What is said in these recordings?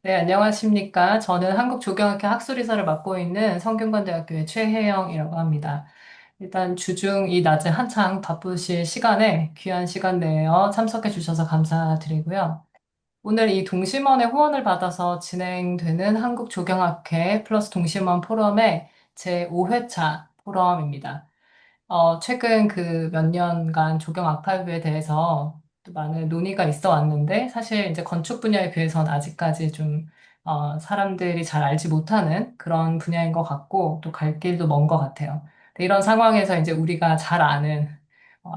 네, 안녕하십니까. 저는 한국조경학회 학술이사를 맡고 있는 성균관대학교의 최혜영이라고 합니다. 일단 주중 이 낮에 한창 바쁘실 시간에 귀한 시간 내어 참석해 주셔서 감사드리고요. 오늘 이 동심원의 후원을 받아서 진행되는 한국조경학회 플러스 동심원 포럼의 제5회차 포럼입니다. 최근 그 몇 년간 조경 아카이브에 대해서 또 많은 논의가 있어 왔는데, 사실 이제 건축 분야에 비해서는 아직까지 좀, 사람들이 잘 알지 못하는 그런 분야인 것 같고, 또 갈 길도 먼 것 같아요. 근데 이런 상황에서 이제 우리가 잘 아는,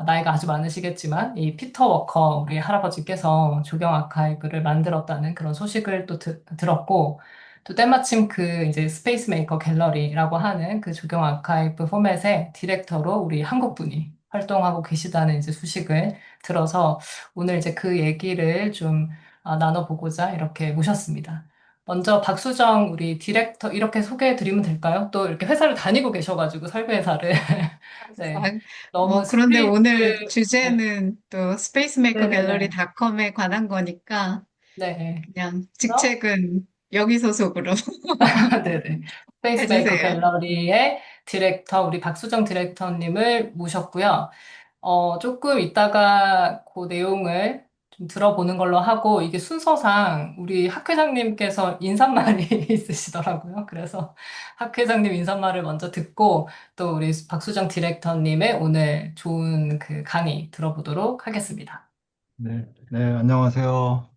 나이가 아주 많으시겠지만, 이 피터 워커, 우리 할아버지께서 조경 아카이브를 만들었다는 그런 소식을 또 들었고, 또 때마침 그 이제 스페이스 메이커 갤러리라고 하는 그 조경 아카이브 포맷의 디렉터로 우리 한국 분이 활동하고 계시다는 이제 소식을 들어서 오늘 이제 그 얘기를 좀 나눠보고자 이렇게 모셨습니다. 먼저 박수정 우리 디렉터 이렇게 소개해 드리면 될까요? 또 이렇게 회사를 다니고 계셔가지고 설계 회사를 아, 네. 너무 그런데 스페이스 오늘 네. 주제는 또 스페이스메이커 네네네. 갤러리닷컴에 관한 거니까 네. 그냥 그래서 직책은 여기 소속으로 네네. 스페이스메이커 해주세요. 갤러리의 디렉터, 우리 박수정 디렉터님을 모셨고요. 조금 이따가 그 내용을 좀 들어보는 걸로 하고, 이게 순서상 우리 학 회장님께서 인사말이 있으시더라고요. 그래서 학 회장님 인사말을 먼저 듣고, 또 우리 박수정 디렉터님의 오늘 좋은 그 강의 들어보도록 하겠습니다. 네, 네, 안녕하세요.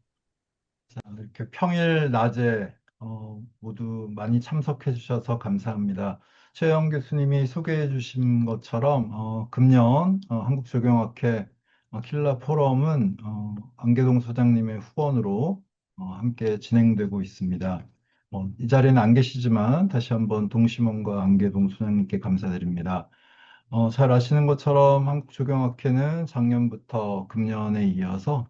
자, 이렇게 평일 낮에 모두 많이 참석해 주셔서 감사합니다. 최영 교수님이 소개해 주신 것처럼 금년 한국조경학회 킬라 포럼은 안계동 소장님의 후원으로 함께 진행되고 있습니다. 이 자리에는 안 계시지만 다시 한번 동심원과 안계동 소장님께 감사드립니다. 잘 아시는 것처럼 한국조경학회는 작년부터 금년에 이어서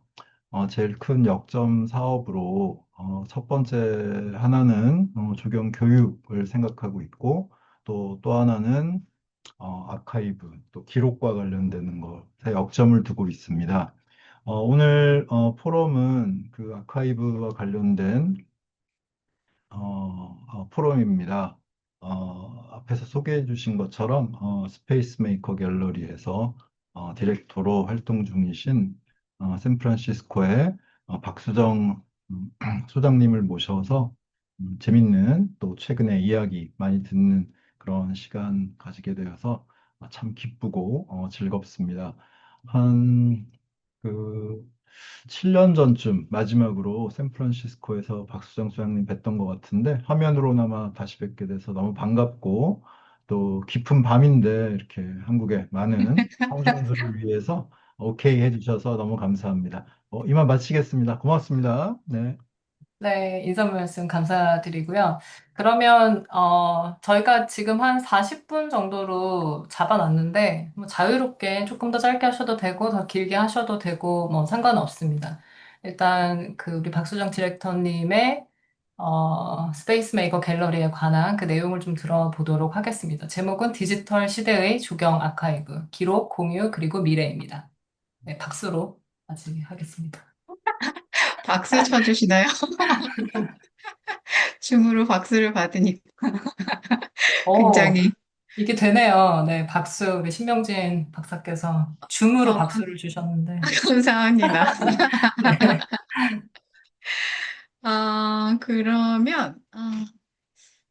제일 큰 역점 사업으로 첫 번째 하나는 조경 교육을 생각하고 있고 또 하나는 아카이브 또 기록과 관련되는 것에 역점을 두고 있습니다. 오늘 포럼은 그 아카이브와 관련된 포럼입니다. 앞에서 소개해 주신 것처럼 스페이스 메이커 갤러리에서 디렉터로 활동 중이신 샌프란시스코의 박수정 소장님을 모셔서 재밌는 또 최근에 이야기 많이 듣는 그런 시간 가지게 되어서 참 기쁘고 즐겁습니다. 한 그 7년 전쯤 마지막으로 샌프란시스코에서 박수정 소장님 뵀던 것 같은데 화면으로나마 다시 뵙게 돼서 너무 반갑고 또 깊은 밤인데 이렇게 한국의 많은 청중들을 위해서 오케이 해주셔서 너무 감사합니다. 이만 마치겠습니다. 고맙습니다. 네. 네, 인사 말씀 감사드리고요. 그러면, 저희가 지금 한 40분 정도로 잡아놨는데, 뭐 자유롭게 조금 더 짧게 하셔도 되고, 더 길게 하셔도 되고, 뭐 상관은 없습니다. 일단, 그, 우리 박수정 디렉터님의, 스페이스 메이커 갤러리에 관한 그 내용을 좀 들어보도록 하겠습니다. 제목은 디지털 시대의 조경 아카이브, 기록, 공유, 그리고 미래입니다. 네, 박수로 아직 하겠습니다. 박수 쳐주시나요? 줌으로 박수를 받으니 오, 굉장히 이게 되네요. 네, 박수. 우리 신명진 박사께서 줌으로 어, 박수를 주셨는데. 감사합니다. 네. 그러면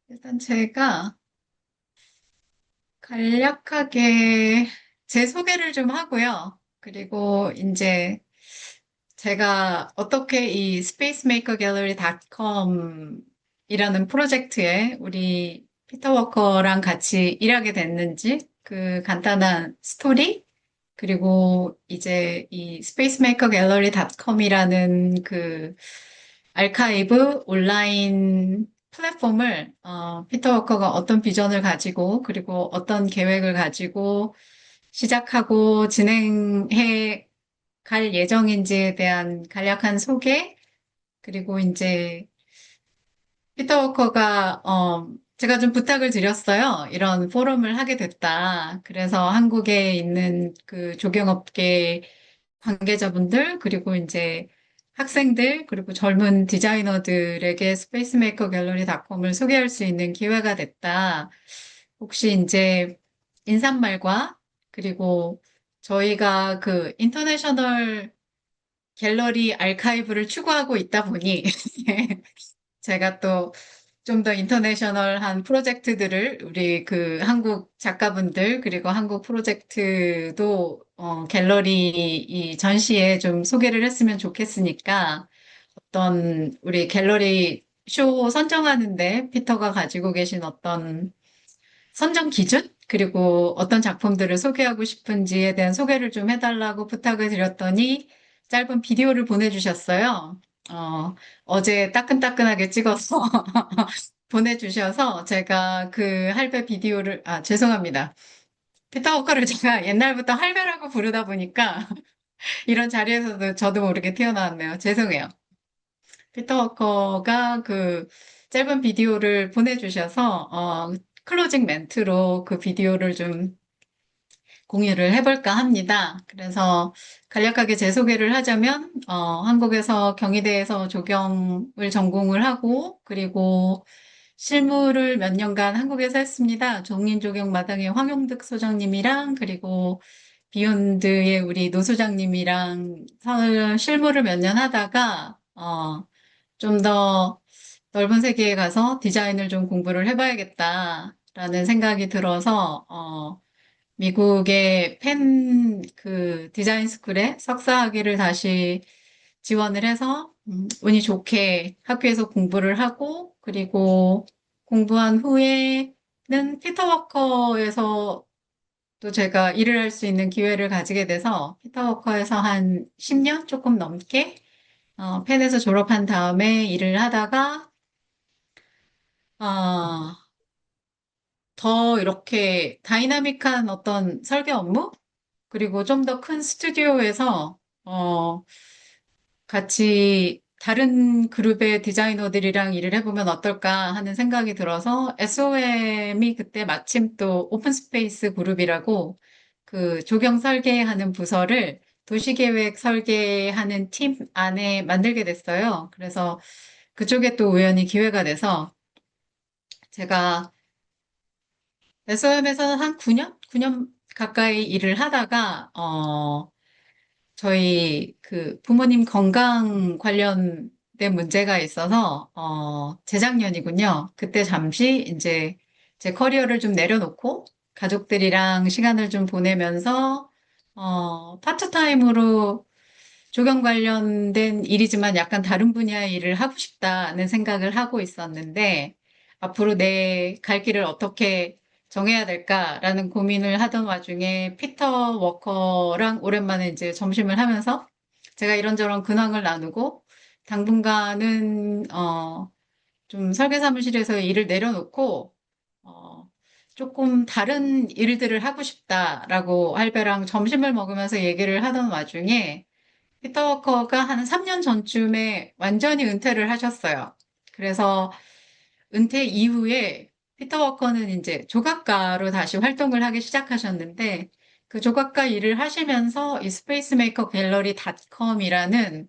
일단 제가 간략하게 제 소개를 좀 하고요. 그리고 이제 제가 어떻게 이 spacemakergallery.com 이라는 프로젝트에 우리 피터 워커랑 같이 일하게 됐는지 그 간단한 스토리 그리고 이제 이 spacemakergallery.com이라는 그 알카이브 온라인 플랫폼을 피터 워커가 어떤 비전을 가지고 그리고 어떤 계획을 가지고 시작하고 진행해 갈 예정인지에 대한 간략한 소개, 그리고 이제 피터 워커가 제가 좀 부탁을 드렸어요. 이런 포럼을 하게 됐다. 그래서 한국에 있는 그 조경업계 관계자분들, 그리고 이제 학생들, 그리고 젊은 디자이너들에게 스페이스메이커 갤러리닷컴을 소개할 수 있는 기회가 됐다. 혹시 이제 인사말과 그리고 저희가 그 인터내셔널 갤러리 아카이브를 추구하고 있다 보니 제가 또 좀 더 인터내셔널한 프로젝트들을 우리 그 한국 작가분들 그리고 한국 프로젝트도 갤러리 이 전시에 좀 소개를 했으면 좋겠으니까 어떤 우리 갤러리 쇼 선정하는데 피터가 가지고 계신 어떤 선정 기준? 그리고 어떤 작품들을 소개하고 싶은지에 대한 소개를 좀 해달라고 부탁을 드렸더니 짧은 비디오를 보내주셨어요. 어, 어제 따끈따끈하게 찍어서 보내주셔서 제가 그 할배 비디오를, 죄송합니다. 피터 워커를 제가 옛날부터 할배라고 부르다 보니까 이런 자리에서도 저도 모르게 튀어나왔네요. 죄송해요. 피터 워커가 그 짧은 비디오를 보내주셔서, 클로징 멘트로 그 비디오를 좀 공유를 해볼까 합니다. 그래서 간략하게 제 소개를 하자면, 한국에서 경희대에서 조경을 전공을 하고, 그리고 실무를 몇 년간 한국에서 했습니다. 종린조경 마당의 황용득 소장님이랑, 그리고 비욘드의 우리 노 소장님이랑 실무를 몇 년 하다가, 좀 더 넓은 세계에 가서 디자인을 좀 공부를 해봐야겠다라는 생각이 들어서, 미국의 펜 그 디자인 스쿨에 석사학위를 다시 지원을 해서 운이 좋게 학교에서 공부를 하고 그리고 공부한 후에는 피터 워커에서 또 제가 일을 할 수 있는 기회를 가지게 돼서 피터 워커에서 한 10년 조금 넘게 펜에서 졸업한 다음에 일을 하다가 어, 더 이렇게 다이나믹한 어떤 설계 업무 그리고 좀 더 큰 스튜디오에서, 같이 다른 그룹의 디자이너들이랑 일을 해보면 어떨까 하는 생각이 들어서 SOM이 그때 마침 또 오픈 스페이스 그룹이라고 그 조경 설계하는 부서를 도시계획 설계하는 팀 안에 만들게 됐어요. 그래서 그쪽에 또 우연히 기회가 돼서 제가 SOM에서는 한 9년? 9년 가까이 일을 하다가, 저희 그 부모님 건강 관련된 문제가 있어서, 재작년이군요. 그때 잠시 이제 제 커리어를 좀 내려놓고 가족들이랑 시간을 좀 보내면서, 파트타임으로 조경 관련된 일이지만 약간 다른 분야의 일을 하고 싶다는 생각을 하고 있었는데, 앞으로 내 갈 길을 어떻게 정해야 될까라는 고민을 하던 와중에 피터 워커랑 오랜만에 이제 점심을 하면서 제가 이런저런 근황을 나누고 당분간은, 좀 설계 사무실에서 일을 내려놓고, 어, 조금 다른 일들을 하고 싶다라고 할배랑 점심을 먹으면서 얘기를 하던 와중에 피터 워커가 한 3년 전쯤에 완전히 은퇴를 하셨어요. 그래서 은퇴 이후에 피터 워커는 이제 조각가로 다시 활동을 하기 시작하셨는데 그 조각가 일을 하시면서 이 스페이스메이커 갤러리 닷컴이라는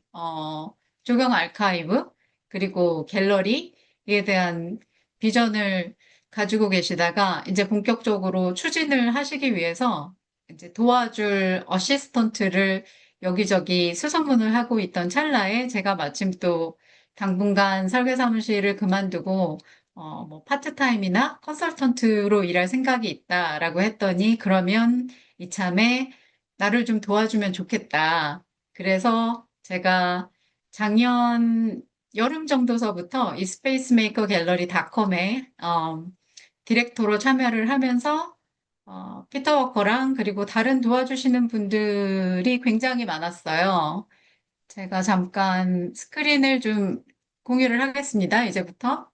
조경 아카이브 그리고 갤러리에 대한 비전을 가지고 계시다가 이제 본격적으로 추진을 하시기 위해서 이제 도와줄 어시스턴트를 여기저기 수소문을 하고 있던 찰나에 제가 마침 또 당분간 설계 사무실을 그만두고 뭐 파트타임이나 컨설턴트로 일할 생각이 있다라고 했더니 그러면 이참에 나를 좀 도와주면 좋겠다. 그래서 제가 작년 여름 정도서부터 이 스페이스메이커 갤러리 닷컴에 디렉터로 참여를 하면서 피터 워커랑 그리고 다른 도와주시는 분들이 굉장히 많았어요. 제가 잠깐 스크린을 좀 공유를 하겠습니다. 이제부터.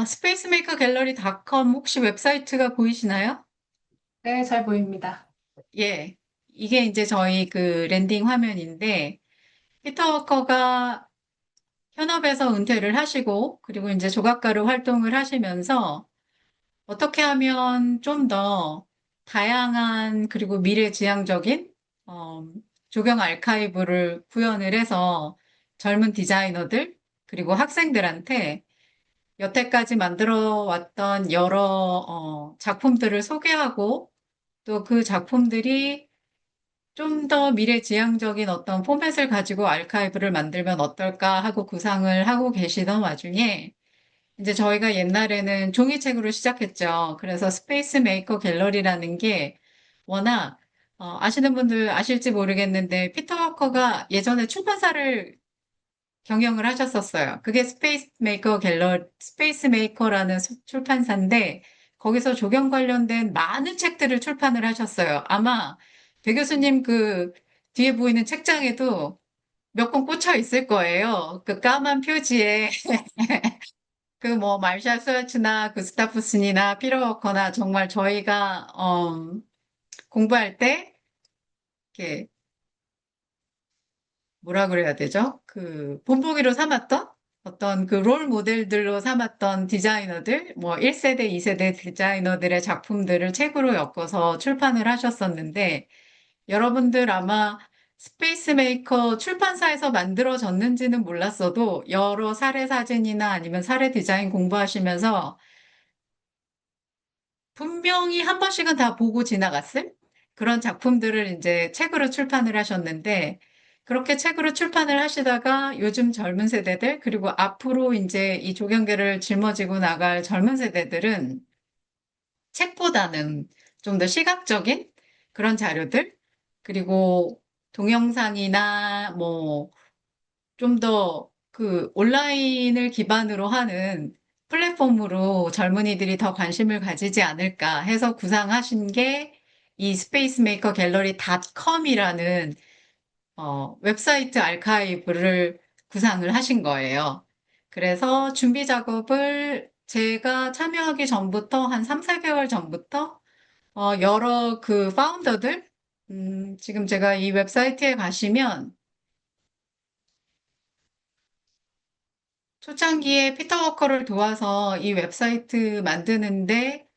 스페이스메이커 갤러리 닷컴 혹시 웹사이트가 보이시나요? 네, 잘 보입니다. 예. 이게 이제 저희 그 랜딩 화면인데, 피터 워커가 현업에서 은퇴를 하시고, 그리고 이제 조각가로 활동을 하시면서, 어떻게 하면 좀 더 다양한, 그리고 미래지향적인, 어, 조경 아카이브를 구현을 해서 젊은 디자이너들, 그리고 학생들한테 여태까지 만들어 왔던 여러 작품들을 소개하고 또 그 작품들이 좀 더 미래지향적인 어떤 포맷을 가지고 아카이브를 만들면 어떨까 하고 구상을 하고 계시던 와중에 이제 저희가 옛날에는 종이책으로 시작했죠. 그래서 스페이스 메이커 갤러리라는 게 워낙 아시는 분들 아실지 모르겠는데 피터 워커가 예전에 출판사를 경영을 하셨었어요. 그게 스페이스 메이커라는 출판사인데 거기서 조경 관련된 많은 책들을 출판을 하셨어요. 아마 배 교수님 그 뒤에 보이는 책장에도 몇 권 꽂혀 있을 거예요. 그 까만 표지에 그 뭐 말샬 스와츠나 구스타프슨이나 피터 워커나 정말 저희가 공부할 때 이렇게 뭐라 그래야 되죠? 그 본보기로 삼았던 어떤 그 롤 모델들로 삼았던 디자이너들, 뭐 1세대, 2세대 디자이너들의 작품들을 책으로 엮어서 출판을 하셨었는데 여러분들 아마 스페이스 메이커 출판사에서 만들어졌는지는 몰랐어도 여러 사례 사진이나 아니면 사례 디자인 공부하시면서 분명히 한 번씩은 다 보고 지나갔을 그런 작품들을 이제 책으로 출판을 하셨는데, 그렇게 책으로 출판을 하시다가 요즘 젊은 세대들, 그리고 앞으로 이제 이 조경계를 짊어지고 나갈 젊은 세대들은 책보다는 좀 더 시각적인 그런 자료들, 그리고 동영상이나 뭐 좀 더 그 온라인을 기반으로 하는 플랫폼으로 젊은이들이 더 관심을 가지지 않을까 해서 구상하신 게 이 스페이스 메이커 갤러리 닷컴이라는 웹사이트 아카이브를 구상을 하신 거예요. 그래서 준비 작업을 제가 참여하기 전부터 한 3, 4개월 전부터 여러 그 파운더들 지금 제가 이 웹사이트에 가시면 초창기에 피터 워커를 도와서 이 웹사이트 만드는데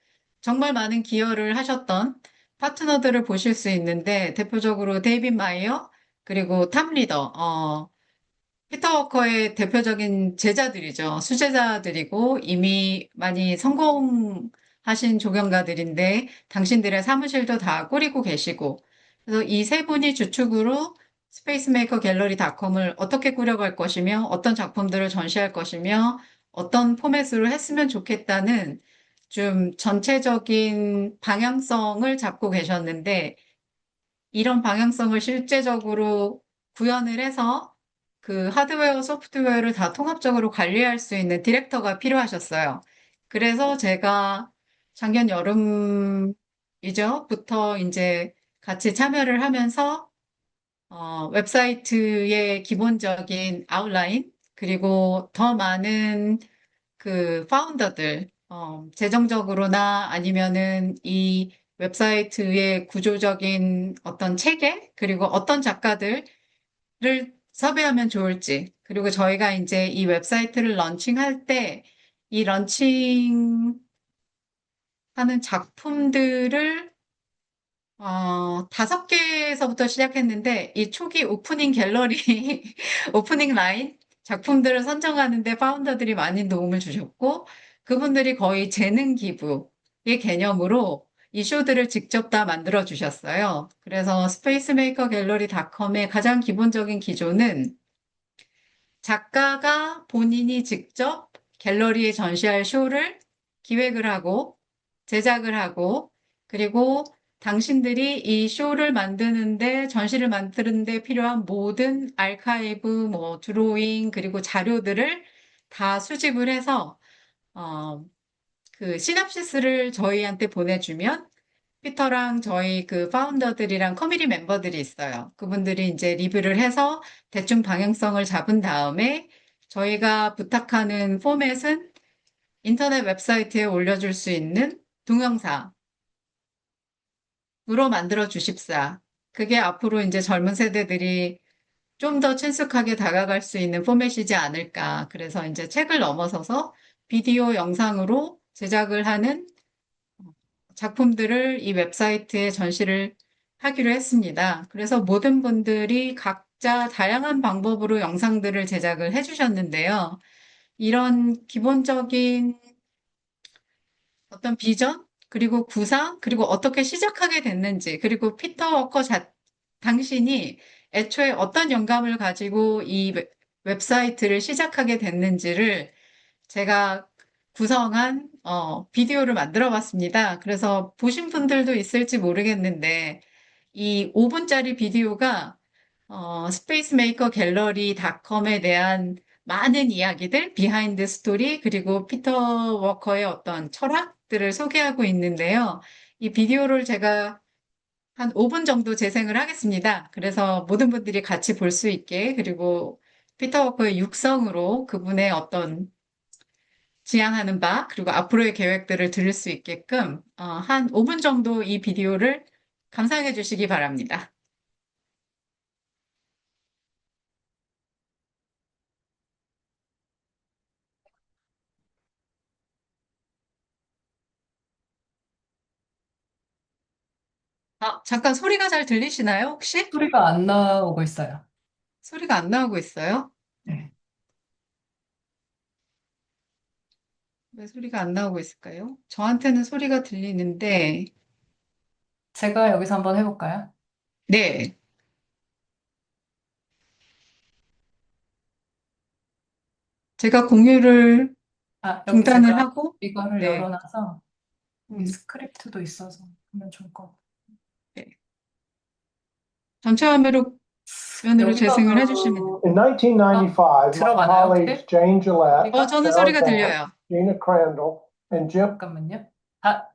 정말 많은 기여를 하셨던 파트너들을 보실 수 있는데 대표적으로 데이빗 마이어 그리고 탐 리더 피터 워커의 대표적인 제자들이죠. 수제자들이고 이미 많이 성공하신 조경가들인데 당신들의 사무실도 다 꾸리고 계시고 그래서 이 세 분이 주축으로 스페이스메이커 갤러리닷컴을 어떻게 꾸려갈 것이며 어떤 작품들을 전시할 것이며 어떤 포맷으로 했으면 좋겠다는 좀 전체적인 방향성을 잡고 계셨는데 이런 방향성을 실제적으로 구현을 해서 그 하드웨어, 소프트웨어를 다 통합적으로 관리할 수 있는 디렉터가 필요하셨어요. 그래서 제가 작년 여름이죠.부터 이제 같이 참여를 하면서 웹사이트의 기본적인 아웃라인, 그리고 더 많은 그 파운더들, 재정적으로나 아니면은 이 웹사이트의 구조적인 어떤 체계, 그리고 어떤 작가들을 섭외하면 좋을지, 그리고 저희가 이제 이 웹사이트를 런칭할 때 이 런칭하는 작품들을 5개에서부터 시작했는데, 이 초기 오프닝 갤러리, 오프닝 라인 작품들을 선정하는데 파운더들이 많이 도움을 주셨고, 그분들이 거의 재능 기부의 개념으로 이 쇼들을 직접 다 만들어 주셨어요. 그래서 스페이스메이커 갤러리닷컴의 가장 기본적인 기조는 작가가 본인이 직접 갤러리에 전시할 쇼를 기획을 하고 제작을 하고 그리고 당신들이 이 쇼를 만드는데 전시를 만드는데 필요한 모든 아카이브, 뭐 드로잉 그리고 자료들을 다 수집을 해서 어, 그 시놉시스를 저희한테 보내주면 피터랑 저희 그 파운더들이랑 커뮤니티 멤버들이 있어요. 그분들이 이제 리뷰를 해서 대충 방향성을 잡은 다음에 저희가 부탁하는 포맷은 인터넷 웹사이트에 올려줄 수 있는 동영상으로 만들어 주십사. 그게 앞으로 이제 젊은 세대들이 좀 더 친숙하게 다가갈 수 있는 포맷이지 않을까. 그래서 이제 책을 넘어서서 비디오 영상으로 제작을 하는 작품들을 이 웹사이트에 전시를 하기로 했습니다. 그래서 모든 분들이 각자 다양한 방법으로 영상들을 제작을 해주셨는데요. 이런 기본적인 어떤 비전, 그리고 구상, 그리고 어떻게 시작하게 됐는지, 그리고 피터 워커 당신이 애초에 어떤 영감을 가지고 이 웹사이트를 시작하게 됐는지를 제가 구성한 비디오를 만들어 봤습니다. 그래서 보신 분들도 있을지 모르겠는데 이 5분짜리 비디오가 스페이스 메이커 갤러리닷컴에 대한 많은 이야기들, 비하인드 스토리, 그리고 피터 워커의 어떤 철학들을 소개하고 있는데요. 이 비디오를 제가 한 5분 정도 재생을 하겠습니다. 그래서 모든 분들이 같이 볼 수 있게, 그리고 피터 워커의 육성으로 그분의 어떤 지향하는 바, 그리고 앞으로의 계획들을 들을 수 있게끔 한 5분 정도 이 비디오를 감상해 주시기 바랍니다. 잠깐 소리가 잘 들리시나요, 혹시? 소리가 안 나오고 있어요. 소리가 안 나오고 있어요? 네. 왜 소리가 안 나오고 있을까요? 저한테는 소리가 들리는데, 제가 여기서 한번 해볼까요? 네. 제가 공유를 여기 중단을 제가 하고, 이거를 네. 열어놔서 여기 음, 스크립트도 있어서 하면 좋을 것 같아요. 네. 전체 화면으로 재생을 해주시면 여기서도 In 1995, my 들어가나요, colleagues 어떻게? Jane Gillette, 소리가? 저는 Sarah 소리가 Vance, 들려요. Gina Crandall, and Jim. 잠깐만요.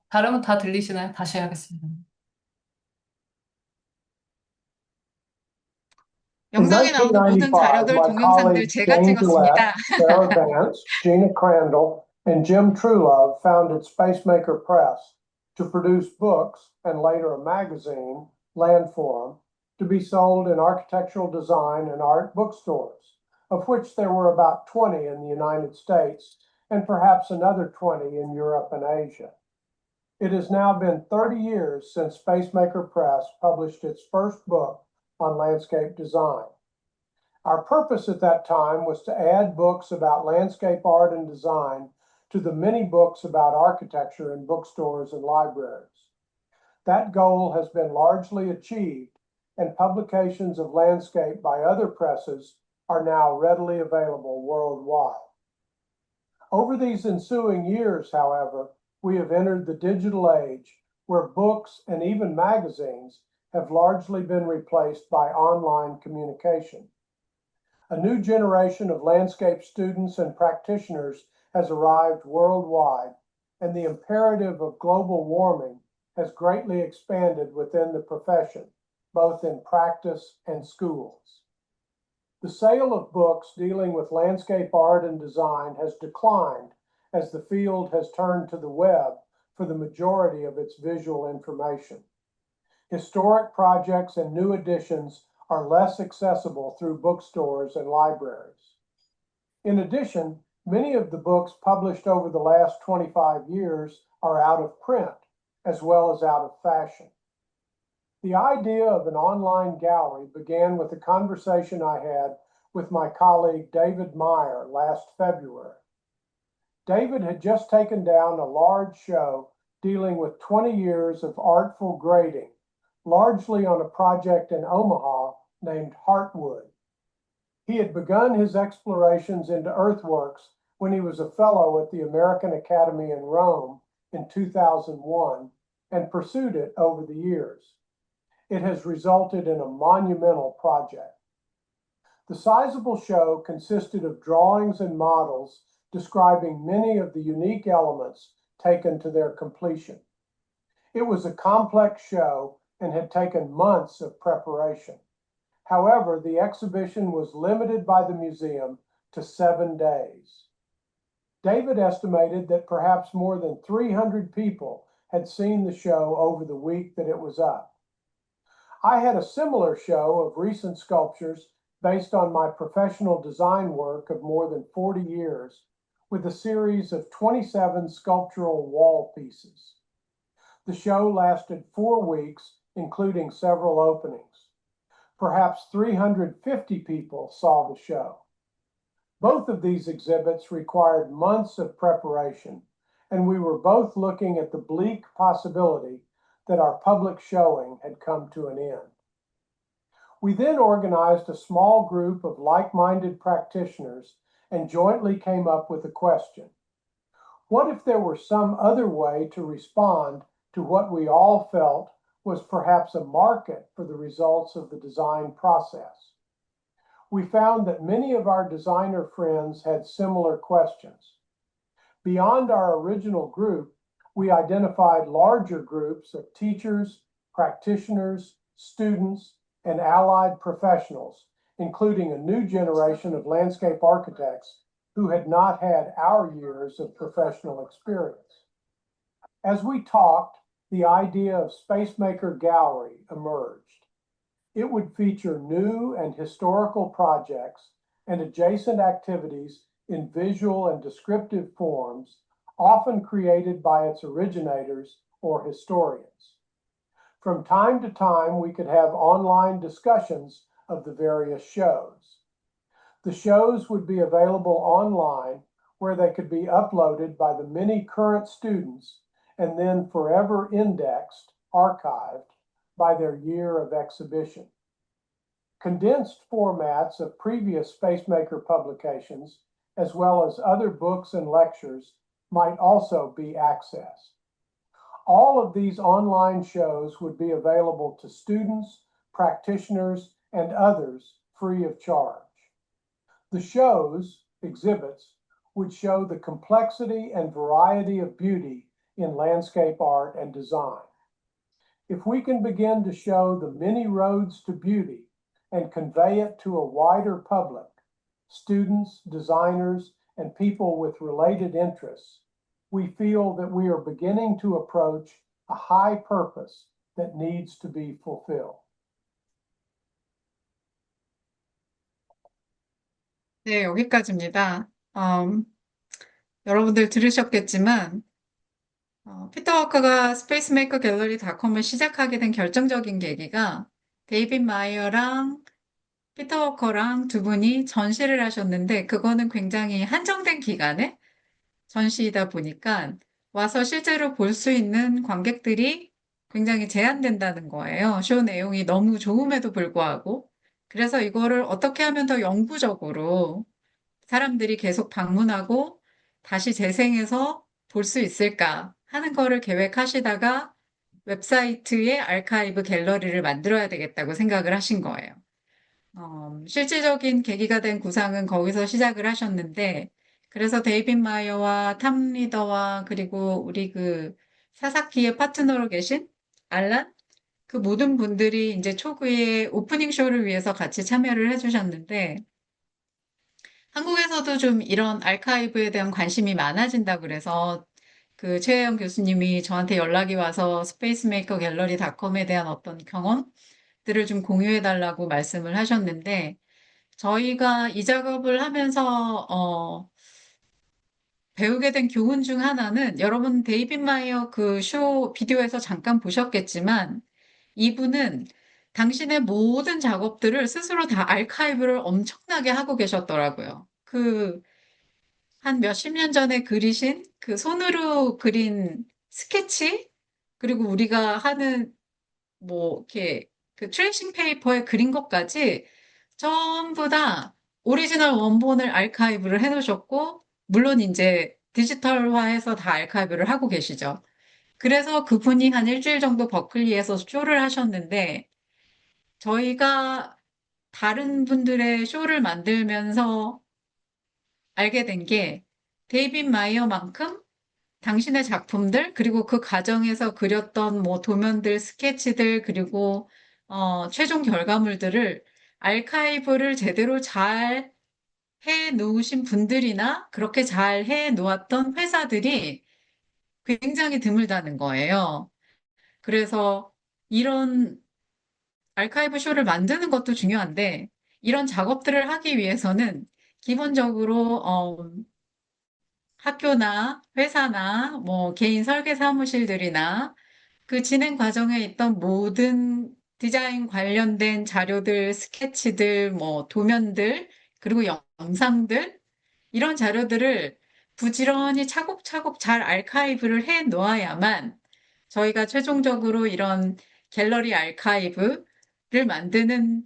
다른 다 들리시나요? 다시 하겠습니다. In 영상에 나오는 모든 1995, 자료들, my 동영상들 colleagues 제가 Jane Gillette, 찍었습니다. Sarah Vance, Gina Crandall, and Jim Truelove founded Spacemaker Press to produce books and later a magazine, Landform, to be sold in architectural design and art bookstores, of which there were about 20 in the United States and perhaps another 20 in Europe and Asia. It has now been 30 years since Spacemaker Press published its first book on landscape design. Our purpose at that time was to add books about landscape art and design to the many books about architecture in bookstores and libraries. That goal has been largely achieved, and publications of landscape by other presses are now readily available worldwide. Over these ensuing years, however, we have entered the digital age where books and even magazines have largely been replaced by online communication. A new generation of landscape students and practitioners has arrived worldwide, and the imperative of global warming has greatly expanded within the profession, both in practice and schools. The sale of books dealing with landscape art and design has declined as the field has turned to the web for the majority of its visual information. Historic projects and new editions are less accessible through bookstores and libraries. In addition, many of the books published over the last 25 years are out of print, as well as out of fashion. The idea of an online gallery began with a conversation I had with my colleague David Meyer last February. David had just taken down a large show dealing with 20 years of artful grading, largely on a project in Omaha named Heartwood. He had begun his explorations into earthworks when he was a fellow at the American Academy in Rome in 2001 and pursued it over the years. It has resulted in a monumental project. The sizable show consisted of drawings and models describing many of the unique elements taken to their completion. It was a complex show and had taken months of preparation. However, the exhibition was limited by the museum to 7 days. David estimated that perhaps more than 300 people had seen the show over the week that it was up. I had a similar show of recent sculptures based on my professional design work of more than 40 years with a series of 27 sculptural wall pieces. The show lasted 4 weeks including several openings. Perhaps 350 people saw the show. Both of these exhibits required months of preparation, and we were both looking at the bleak possibility that our public showing had come to an end. We then organized a small group of like-minded practitioners and jointly came up with a question. What if there were some other way to respond to what we all felt was perhaps a market for the results of the design process? We found that many of our designer friends had similar questions. Beyond our original group, we identified larger groups of teachers, practitioners, students, and allied professionals, including a new generation of landscape architects who had not had our years of professional experience. As we talked, the idea of Spacemaker Gallery emerged. It would feature new and historical projects and adjacent activities in visual and descriptive forms, often created by its originators or historians. From time to time, we could have online discussions of the various shows. The shows would be available online where they could be uploaded by the many current students and then forever indexed, archived by their year of exhibition. Condensed formats of previous Spacemaker publications, as well as other books and lectures, might also be accessed. All of these online shows would be available to students, practitioners, and others free of charge. The shows, exhibits, would show the complexity and variety of beauty in landscape art and design. If we can begin to show the many roads to beauty and convey it to a wider public, students, designers, and people with related interests, we feel that we are beginning to approach a high purpose that needs to be fulfilled. 네, 여기까지입니다. 여러분들 들으셨겠지만, 피터 워커가 스페이스메이커 갤러리닷컴을 시작하게 된 결정적인 계기가 데이빗 마이어랑 피터 워커랑 두 분이 전시를 하셨는데, 그거는 굉장히 한정된 기간에 전시이다 보니까 와서 실제로 볼 수 있는 관객들이 굉장히 제한된다는 거예요. 쇼 내용이 너무 좋음에도 불구하고. 그래서 이거를 어떻게 하면 더 영구적으로 사람들이 계속 방문하고 다시 재생해서 볼 수 있을까 하는 거를 계획하시다가 웹사이트에 아카이브 갤러리를 만들어야 되겠다고 생각을 하신 거예요. 실질적인 계기가 된 구상은 거기서 시작을 하셨는데, 그래서 데이빗 마이어와 탐 리더와 그리고 우리 그 사사키의 파트너로 계신 알란? 그 모든 분들이 이제 초기에 오프닝 쇼를 위해서 같이 참여를 해주셨는데, 한국에서도 좀 이런 아카이브에 대한 관심이 많아진다 그래서 그 최혜영 교수님이 저한테 연락이 와서 스페이스메이커 갤러리닷컴에 대한 어떤 경험들을 좀 공유해 달라고 말씀을 하셨는데, 저희가 이 작업을 하면서 배우게 된 교훈 중 하나는, 여러분 데이빗 마이어 그 쇼 비디오에서 잠깐 보셨겠지만 이분은 당신의 모든 작업들을 스스로 다 아카이브를 엄청나게 하고 계셨더라고요. 한 몇십 년 전에 그리신 그 손으로 그린 스케치, 그리고 우리가 하는 뭐 이렇게 그 트레이싱 페이퍼에 그린 것까지 전부 다 오리지널 원본을 아카이브를 해놓으셨고, 물론 이제 디지털화해서 다 아카이브를 하고 계시죠. 그래서 그분이 한 일주일 정도 버클리에서 쇼를 하셨는데, 저희가 다른 분들의 쇼를 만들면서 알게 된 게, 데이빗 마이어만큼 당신의 작품들, 그리고 그 과정에서 그렸던 뭐 도면들, 스케치들, 그리고 최종 결과물들을 아카이브를 제대로 잘 해 놓으신 분들이나 그렇게 잘 해 놓았던 회사들이 굉장히 드물다는 거예요. 그래서 이런 아카이브 쇼를 만드는 것도 중요한데, 이런 작업들을 하기 위해서는 기본적으로 학교나 회사나 뭐 개인 설계 사무실들이나 그 진행 과정에 있던 모든 디자인 관련된 자료들, 스케치들, 뭐 도면들, 그리고 영상들, 이런 자료들을 부지런히 차곡차곡 잘 아카이브를 해 놓아야만 저희가 최종적으로 이런 갤러리 아카이브를 만드는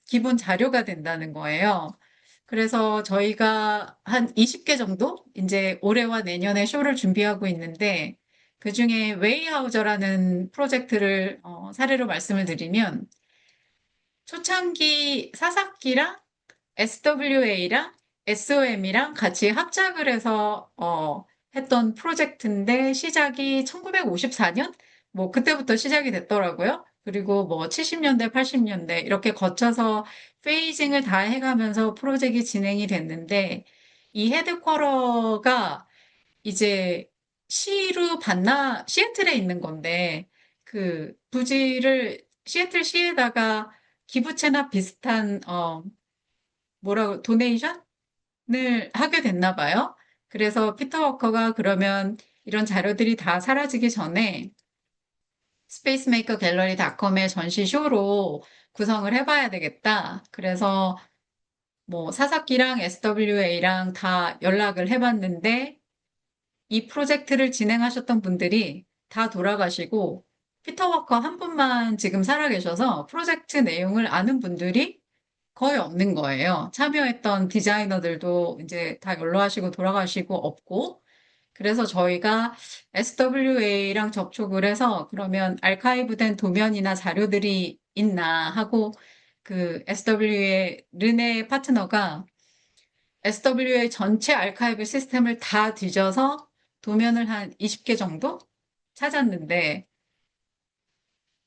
기본 자료가 된다는 거예요. 그래서 저희가 한 20개 정도 이제 올해와 내년에 쇼를 준비하고 있는데 그중에 웨이하우저라는 프로젝트를 사례로 말씀을 드리면 초창기 사사키랑 SWA랑 SOM이랑 같이 합작을 해서 했던 프로젝트인데 시작이 1954년? 뭐 그때부터 시작이 됐더라고요. 그리고 뭐 70년대, 80년대 이렇게 거쳐서 페이징을 다 해가면서 프로젝트가 진행이 됐는데 이 헤드쿼터가 이제 시로 봤나 시애틀에 있는 건데 그 부지를 시애틀 시에다가 기부채나 비슷한 뭐라고 도네이션을 하게 됐나 봐요. 그래서 피터 워커가 그러면 이런 자료들이 다 사라지기 전에 스페이스메이커 갤러리닷컴의 전시쇼로 구성을 해봐야 되겠다. 그래서 뭐 사사키랑 SWA랑 다 연락을 해봤는데 이 프로젝트를 진행하셨던 분들이 다 돌아가시고 피터 워커 한 분만 지금 살아계셔서 프로젝트 내용을 아는 분들이 거의 없는 거예요. 참여했던 디자이너들도 이제 다 연로하시고 돌아가시고 없고, 그래서 저희가 SWA랑 접촉을 해서 그러면 아카이브된 도면이나 자료들이 있나 하고 그 SWA 르네 파트너가 SWA 전체 아카이브 시스템을 다 뒤져서 도면을 한 20개 정도 찾았는데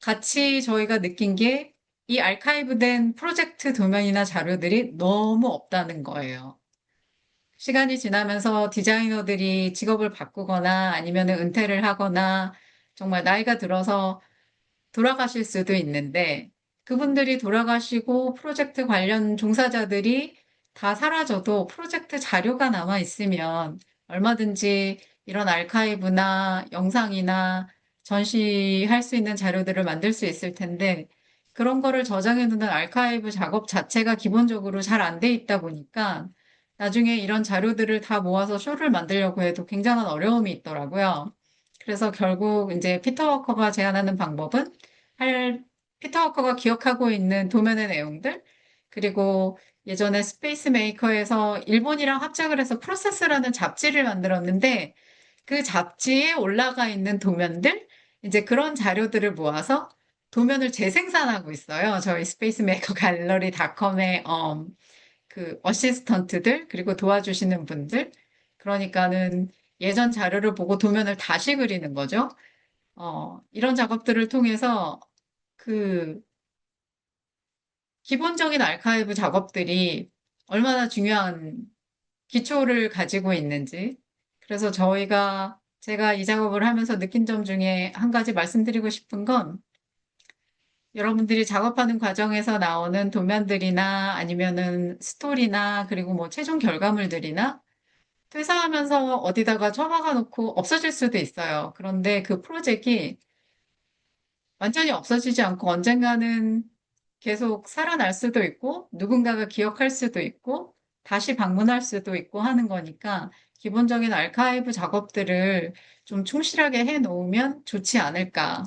같이 저희가 느낀 게 이 아카이브된 프로젝트 도면이나 자료들이 너무 없다는 거예요. 시간이 지나면서 디자이너들이 직업을 바꾸거나 아니면 은퇴를 하거나 정말 나이가 들어서 돌아가실 수도 있는데 그분들이 돌아가시고 프로젝트 관련 종사자들이 다 사라져도 프로젝트 자료가 남아 있으면 얼마든지 이런 아카이브나 영상이나 전시할 수 있는 자료들을 만들 수 있을 텐데 그런 거를 저장해 두는 아카이브 작업 자체가 기본적으로 잘 안 돼 있다 보니까 나중에 이런 자료들을 다 모아서 쇼를 만들려고 해도 굉장한 어려움이 있더라고요. 그래서 결국 이제 피터 워커가 제안하는 방법은 할 피터 워커가 기억하고 있는 도면의 내용들, 그리고 예전에 스페이스 메이커에서 일본이랑 합작을 해서 프로세스라는 잡지를 만들었는데 그 잡지에 올라가 있는 도면들, 이제 그런 자료들을 모아서 도면을 재생산하고 있어요. 저희 스페이스 메이커 갤러리닷컴의 그 어시스턴트들, 그리고 도와주시는 분들. 그러니까는 예전 자료를 보고 도면을 다시 그리는 거죠. 이런 작업들을 통해서 그 기본적인 아카이브 작업들이 얼마나 중요한 기초를 가지고 있는지. 그래서 제가 이 작업을 하면서 느낀 점 중에 한 가지 말씀드리고 싶은 건 여러분들이 작업하는 과정에서 나오는 도면들이나 아니면은 스토리나 그리고 뭐 최종 결과물들이나 퇴사하면서 어디다가 처박아 놓고 없어질 수도 있어요. 그런데 그 프로젝트가 완전히 없어지지 않고 언젠가는 계속 살아날 수도 있고 누군가가 기억할 수도 있고 다시 방문할 수도 있고 하는 거니까 기본적인 아카이브 작업들을 좀 충실하게 해 놓으면 좋지 않을까.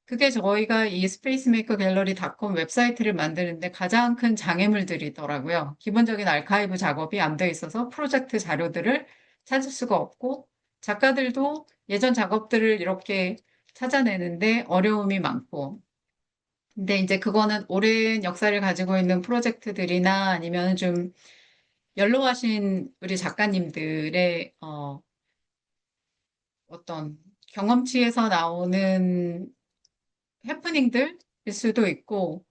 그게 저희가 이 스페이스메이커 갤러리닷컴 웹사이트를 만드는데 가장 큰 장애물들이더라고요. 기본적인 아카이브 작업이 안 돼 있어서 프로젝트 자료들을 찾을 수가 없고 작가들도 예전 작업들을 이렇게 찾아내는데 어려움이 많고 근데 이제 그거는 오랜 역사를 가지고 있는 프로젝트들이나 아니면 좀 연로하신 우리 작가님들의 어떤 경험치에서 나오는 해프닝들일 수도 있고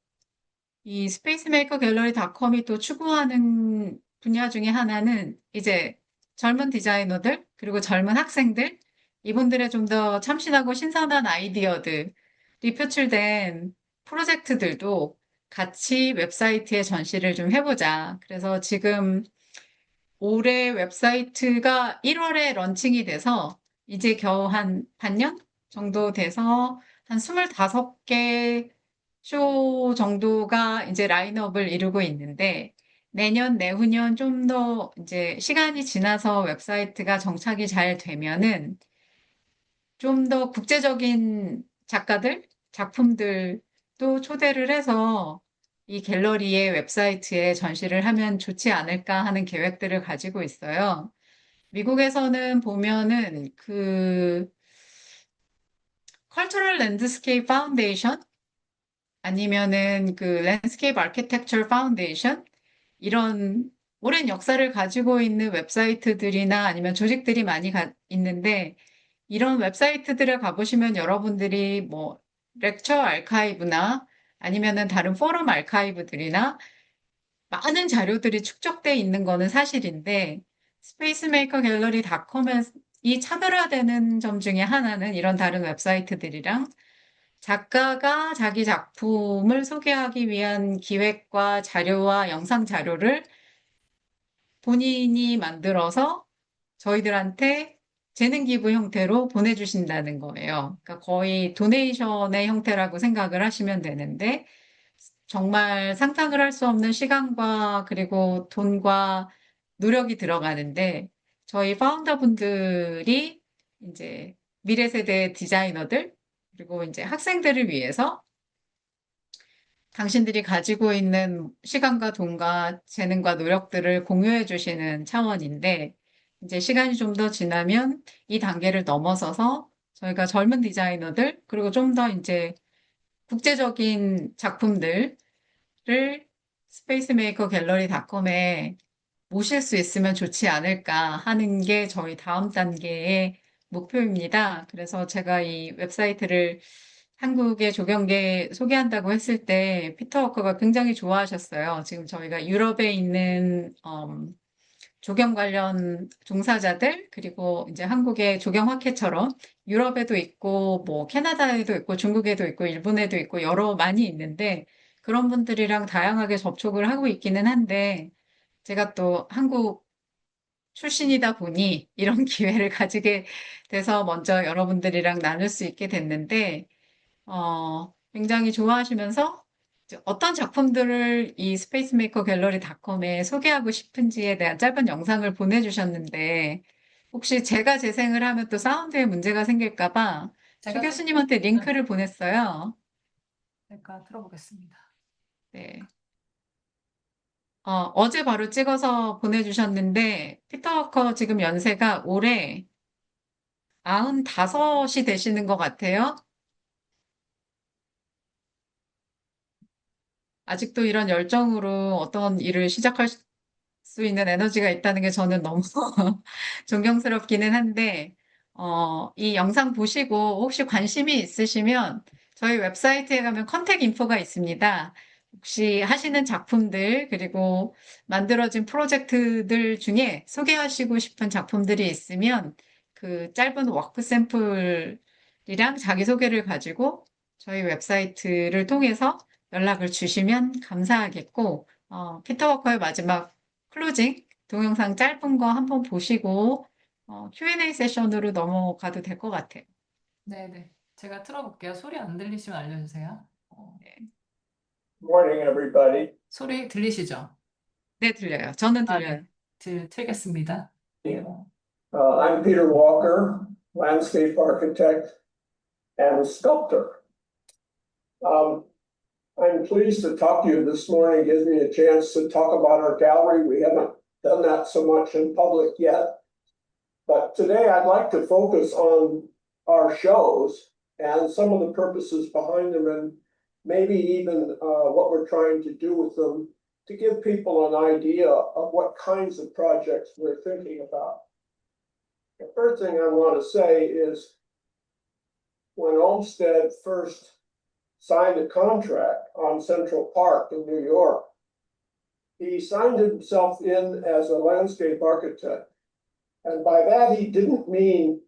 이 스페이스메이커 갤러리닷컴이 또 추구하는 분야 중에 하나는 이제 젊은 디자이너들 그리고 젊은 학생들 이분들의 좀 더 참신하고 신선한 아이디어들이 표출된 프로젝트들도 같이 웹사이트에 전시를 좀 해보자. 그래서 지금 올해 웹사이트가 1월에 런칭이 돼서 이제 겨우 한 반년? 정도 돼서 한 25개 쇼 정도가 이제 라인업을 이루고 있는데 내년, 내후년 좀 더 이제 시간이 지나서 웹사이트가 정착이 잘 되면은 좀 더 국제적인 작가들, 작품들도 초대를 해서 이 갤러리의 웹사이트에 전시를 하면 좋지 않을까 하는 계획들을 가지고 있어요. 미국에서는 보면은 그 컬처럴 랜드스케이프 파운데이션 아니면은 그 랜드스케이프 아키텍처 파운데이션 이런 오랜 역사를 가지고 있는 웹사이트들이나 아니면 조직들이 많이 있는데 이런 웹사이트들을 가보시면 여러분들이 뭐 렉처 아카이브나 아니면은 다른 포럼 아카이브들이나 많은 자료들이 축적돼 있는 거는 사실인데 스페이스메이커 갤러리닷컴에 이 차별화되는 점 중에 하나는 이런 다른 웹사이트들이랑 작가가 자기 작품을 소개하기 위한 기획과 자료와 영상 자료를 본인이 만들어서 저희들한테 재능 기부 형태로 보내주신다는 거예요. 그러니까 거의 도네이션의 형태라고 생각을 하시면 되는데 정말 상상을 할 수 없는 시간과 그리고 돈과 노력이 들어가는데 저희 파운더 분들이 이제 미래 세대 디자이너들 그리고 이제 학생들을 위해서 당신들이 가지고 있는 시간과 돈과 재능과 노력들을 공유해 주시는 차원인데, 이제 시간이 좀 더 지나면 이 단계를 넘어서서 저희가 젊은 디자이너들, 그리고 좀 더 이제 국제적인 작품들을 스페이스 메이커 갤러리닷컴에 모실 수 있으면 좋지 않을까 하는 게 저희 다음 단계의 목표입니다. 그래서 제가 이 웹사이트를 한국의 조경계 소개한다고 했을 때 피터 워커가 굉장히 좋아하셨어요. 지금 저희가 유럽에 있는 조경 관련 종사자들 그리고 이제 한국의 조경학회처럼 유럽에도 있고 뭐 캐나다에도 있고 중국에도 있고 일본에도 있고 여러 많이 있는데 그런 분들이랑 다양하게 접촉을 하고 있기는 한데 제가 또 한국 출신이다 보니 이런 기회를 가지게 돼서 먼저 여러분들이랑 나눌 수 있게 됐는데 굉장히 좋아하시면서 어떤 작품들을 이 스페이스메이커 갤러리닷컴에 소개하고 싶은지에 대한 짧은 영상을 보내주셨는데 혹시 제가 재생을 하면 또 사운드에 문제가 생길까 봐 최 제가 교수님한테 링크를 보냈어요. 제가 들어보겠습니다. 네. 어제 바로 찍어서 보내주셨는데 피터 워커 지금 연세가 올해 95이 되시는 것 같아요. 아직도 이런 열정으로 어떤 일을 시작할 수 있는 에너지가 있다는 게 저는 너무 존경스럽기는 한데, 이 영상 보시고 혹시 관심이 있으시면 저희 웹사이트에 가면 컨택 인포가 있습니다. 혹시 하시는 작품들, 그리고 만들어진 프로젝트들 중에 소개하시고 싶은 작품들이 있으면 그 짧은 워크 샘플이랑 자기소개를 가지고 저희 웹사이트를 통해서 연락을 주시면 감사하겠고, 피터 워커의 마지막 클로징 동영상 짧은 거 한번 보시고 Q&A 세션으로 넘어가도 될 것 같아요. 네네. 제가 틀어볼게요. 소리 안 들리시면 알려주세요. Morning, everybody. 소리 들리시죠? 네, 들려요. 저는 아, 들려요. 네. 틀겠습니다. I'm Peter Walker, landscape architect and sculptor. I'm pleased to talk to you this morning. It gives me a chance to talk about our gallery. We haven't done that so much in public yet. But today I'd like to focus on our shows and some of the purposes behind them and maybe even what we're trying to do with them to give people an idea of what kinds of projects we're thinking about. The first thing I want to say is when Olmsted first signed a contract on Central Park in New York, he signed himself in as a landscape architect. And by that, he didn't mean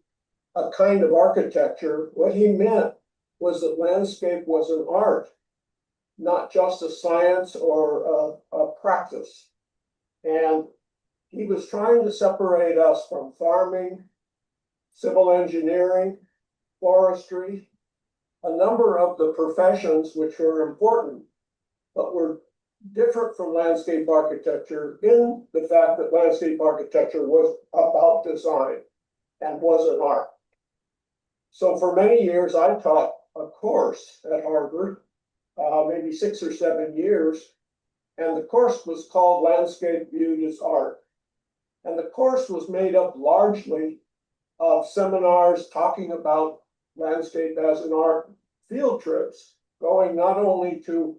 a kind of architecture. What he meant was that landscape was an art, not just a science or a practice. And he was trying to separate us from farming, civil engineering, forestry, a number of the professions which were important, but were different from landscape architecture in the fact that landscape architecture was about design and was an art. So for many years, I taught a course at Harvard, maybe 6 or 7 years, and the course was called Landscape Viewed as Art. And the course was made up largely of seminars talking about landscape as an art, field trips, going not only to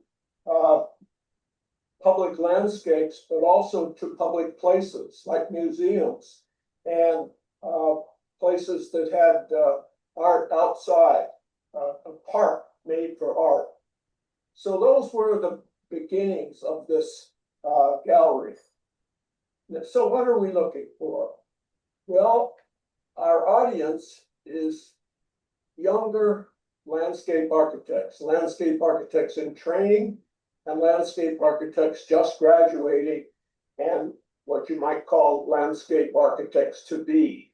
public landscapes, but also to public places like museums and places that had art outside, a park made for art. So those were the beginnings of this gallery. So what are we looking for? Well, our audience is younger landscape architects in training, and landscape architects just graduating, and what you might call landscape architects to be.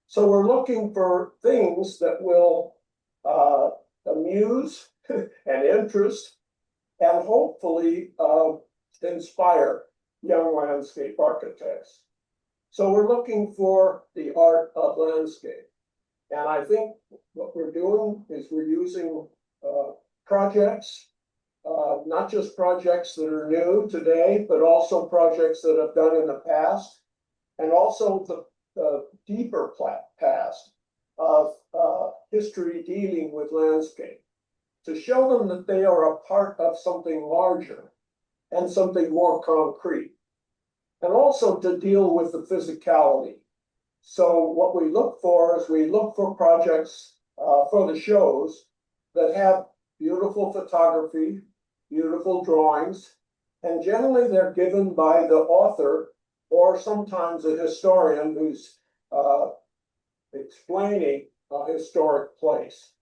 So we're looking for things that will amuse and interest and hopefully inspire young landscape architects. So we're looking for the art of landscape. And I think what we're doing is we're using projects, not just projects that are new today, but also projects that have done in the past, and also the deeper past of history dealing with landscape, to show them that they are a part of something larger and something more concrete, and also to deal with the physicality. So what we look for is we look for projects for the shows that have beautiful photography, beautiful drawings, and generally they're given by the author or sometimes a historian who's explaining a historic place.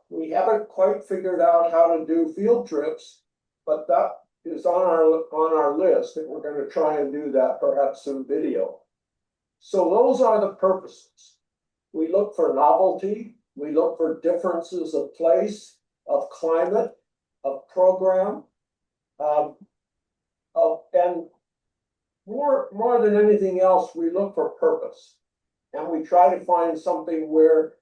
We haven't quite figured out how to do field trips, but that is on our list, and we're going to try and do that perhaps through video. So those are the purposes. We look for novelty, we look for differences of place, of climate, of program, and more than anything else, we look for purpose. And we try to find something where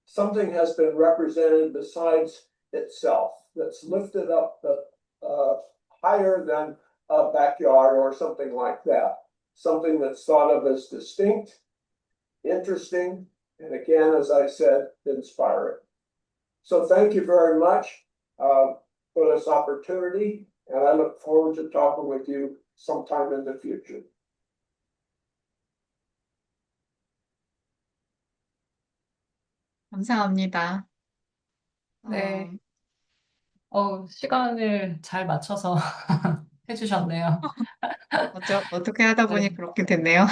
something has been represented besides itself, that's lifted up higher than a backyard or something like that. Something that's thought of as distinct, interesting, and again, as I said, inspiring. So thank you very much for this opportunity, and I look forward to talking with you sometime in the future. 감사합니다. 네. 시간을 잘 맞춰서 해주셨네요. 어떻게 하다 보니 네. 그렇게 됐네요.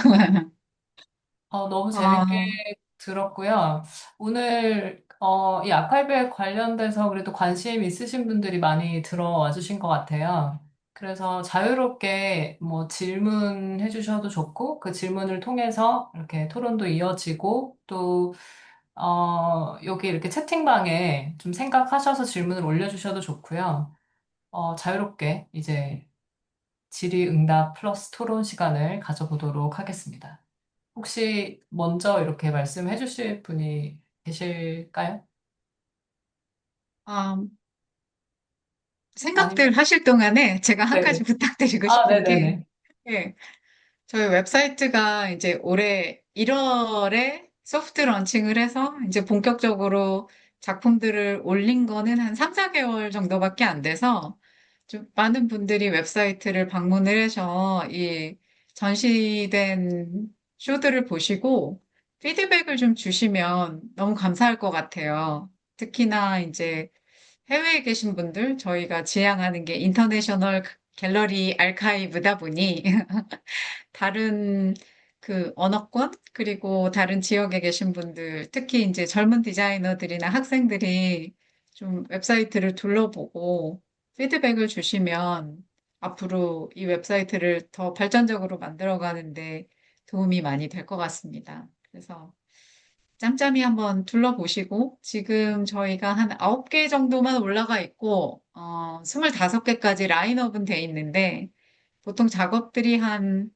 너무 어, 재밌게 들었고요. 오늘, 이 아카이브에 관련돼서 그래도 관심 있으신 분들이 많이 들어와 주신 것 같아요. 그래서 자유롭게 뭐 질문해 주셔도 좋고, 그 질문을 통해서 이렇게 토론도 이어지고, 또, 여기 이렇게 채팅방에 좀 생각하셔서 질문을 올려주셔도 좋고요. 자유롭게 이제 질의응답 플러스 토론 시간을 가져보도록 하겠습니다. 혹시 먼저 이렇게 말씀해 주실 분이 계실까요? 어, 아니면, 생각들 하실 동안에 제가 한 가지 네네. 부탁드리고 아, 싶은 게, 네네네. 예, 저희 웹사이트가 이제 올해 1월에 소프트 런칭을 해서 이제 본격적으로 작품들을 올린 거는 한 3, 4개월 정도밖에 안 돼서 좀 많은 분들이 웹사이트를 방문을 해서 이 전시된 쇼들을 보시고 피드백을 좀 주시면 너무 감사할 것 같아요. 특히나 이제 해외에 계신 분들, 저희가 지향하는 게 인터내셔널 갤러리 아카이브다 보니 다른 그 언어권, 그리고 다른 지역에 계신 분들, 특히 이제 젊은 디자이너들이나 학생들이 좀 웹사이트를 둘러보고 피드백을 주시면 앞으로 이 웹사이트를 더 발전적으로 만들어 가는데 도움이 많이 될 것 같습니다. 그래서 짬짬이 한번 둘러보시고, 지금 저희가 한 9개 정도만 올라가 있고, 25개까지 라인업은 돼 있는데, 보통 작업들이 한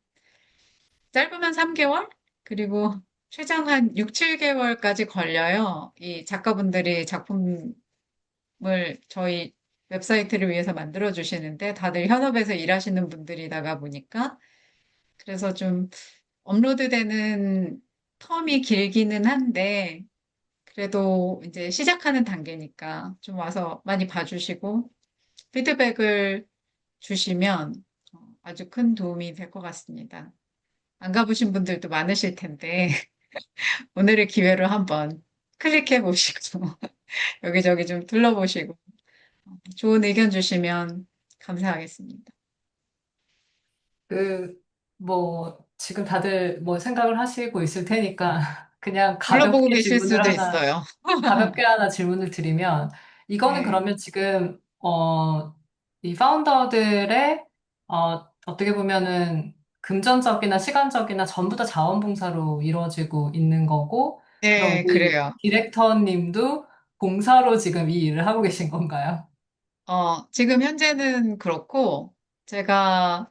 짧으면 3개월? 그리고 최장 한 6, 7개월까지 걸려요. 이 작가분들이 작품을 저희 웹사이트를 위해서 만들어 주시는데, 다들 현업에서 일하시는 분들이다가 보니까, 그래서 좀 업로드되는 텀이 길기는 한데, 그래도 이제 시작하는 단계니까 좀 와서 많이 봐주시고 피드백을 주시면 아주 큰 도움이 될 것 같습니다. 안 가보신 분들도 많으실 텐데 오늘의 기회로 한번 클릭해 보시고 여기저기 좀 둘러보시고 좋은 의견 주시면 감사하겠습니다. 그, 뭐, 지금 다들 뭐 생각을 하시고 있을 테니까 그냥 둘러보고 가볍게 계실 질문을 수도 하나 있어요. 가볍게 하나 질문을 드리면, 이거는 네. 그러면 지금, 이 파운더들의, 어떻게 보면은 금전적이나 시간적이나 전부 다 자원봉사로 이루어지고 있는 거고, 그럼 네, 우리 그래요. 디렉터님도 봉사로 지금 이 일을 하고 계신 건가요? 지금 현재는 그렇고 제가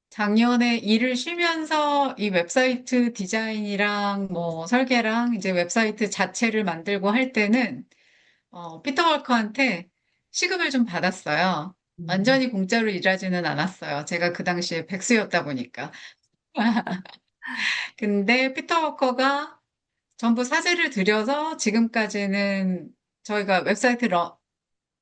작년에 일을 쉬면서 이 웹사이트 디자인이랑 뭐 설계랑 이제 웹사이트 자체를 만들고 할 때는 피터 월커한테 시급을 좀 받았어요. 음. 완전히 공짜로 일하지는 않았어요. 제가 그 당시에 백수였다 보니까. 근데 피터 워커가 전부 사재를 들여서 지금까지는 저희가 웹사이트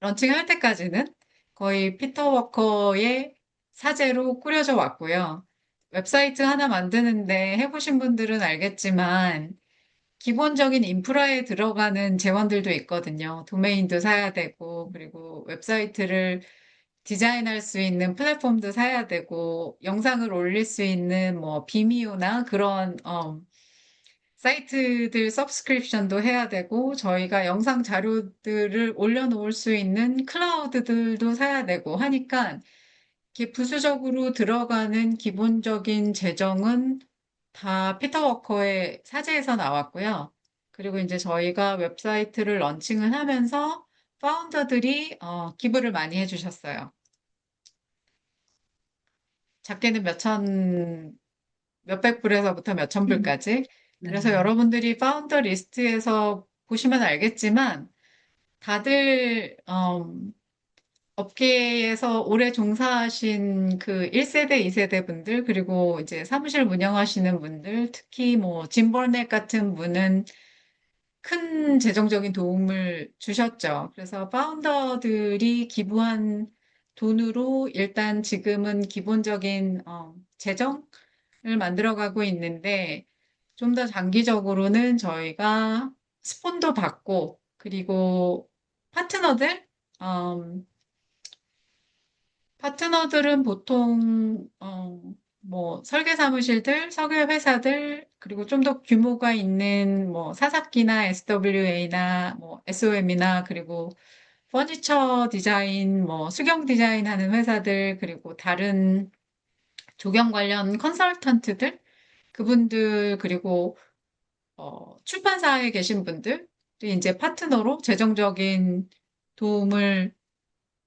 런칭할 때까지는 거의 피터 워커의 사재로 꾸려져 왔고요. 웹사이트 하나 만드는데 해보신 분들은 알겠지만 기본적인 인프라에 들어가는 재원들도 있거든요. 도메인도 사야 되고, 그리고 웹사이트를 디자인할 수 있는 플랫폼도 사야 되고, 영상을 올릴 수 있는 뭐 비미오나 그런 사이트들 서브스크립션도 해야 되고, 저희가 영상 자료들을 올려놓을 수 있는 클라우드들도 사야 되고 하니까, 이렇게 부수적으로 들어가는 기본적인 재정은 다 피터 워커의 사재에서 나왔고요. 그리고 이제 저희가 웹사이트를 런칭을 하면서 파운더들이 기부를 많이 해주셨어요. 작게는 몇백 불에서부터 몇천 불까지. 그래서 네. 여러분들이 파운더 리스트에서 보시면 알겠지만 다들 업계에서 오래 종사하신 그 1세대, 2세대 분들, 그리고 이제 사무실 운영하시는 분들, 특히 뭐, 짐 버넷 같은 분은 큰 재정적인 도움을 주셨죠. 그래서 파운더들이 기부한 돈으로 일단 지금은 기본적인 재정을 만들어가고 있는데 좀 더 장기적으로는 저희가 스폰도 받고 그리고 파트너들 파트너들은 보통 뭐 설계 사무실들, 설계 회사들, 그리고 좀 더 규모가 있는 뭐 사사키나 SWA나 뭐 SOM이나 그리고 퍼니처 디자인, 뭐 수경 디자인 하는 회사들, 그리고 다른 조경 관련 컨설턴트들, 그분들, 그리고 출판사에 계신 분들이 이제 파트너로 재정적인 도움을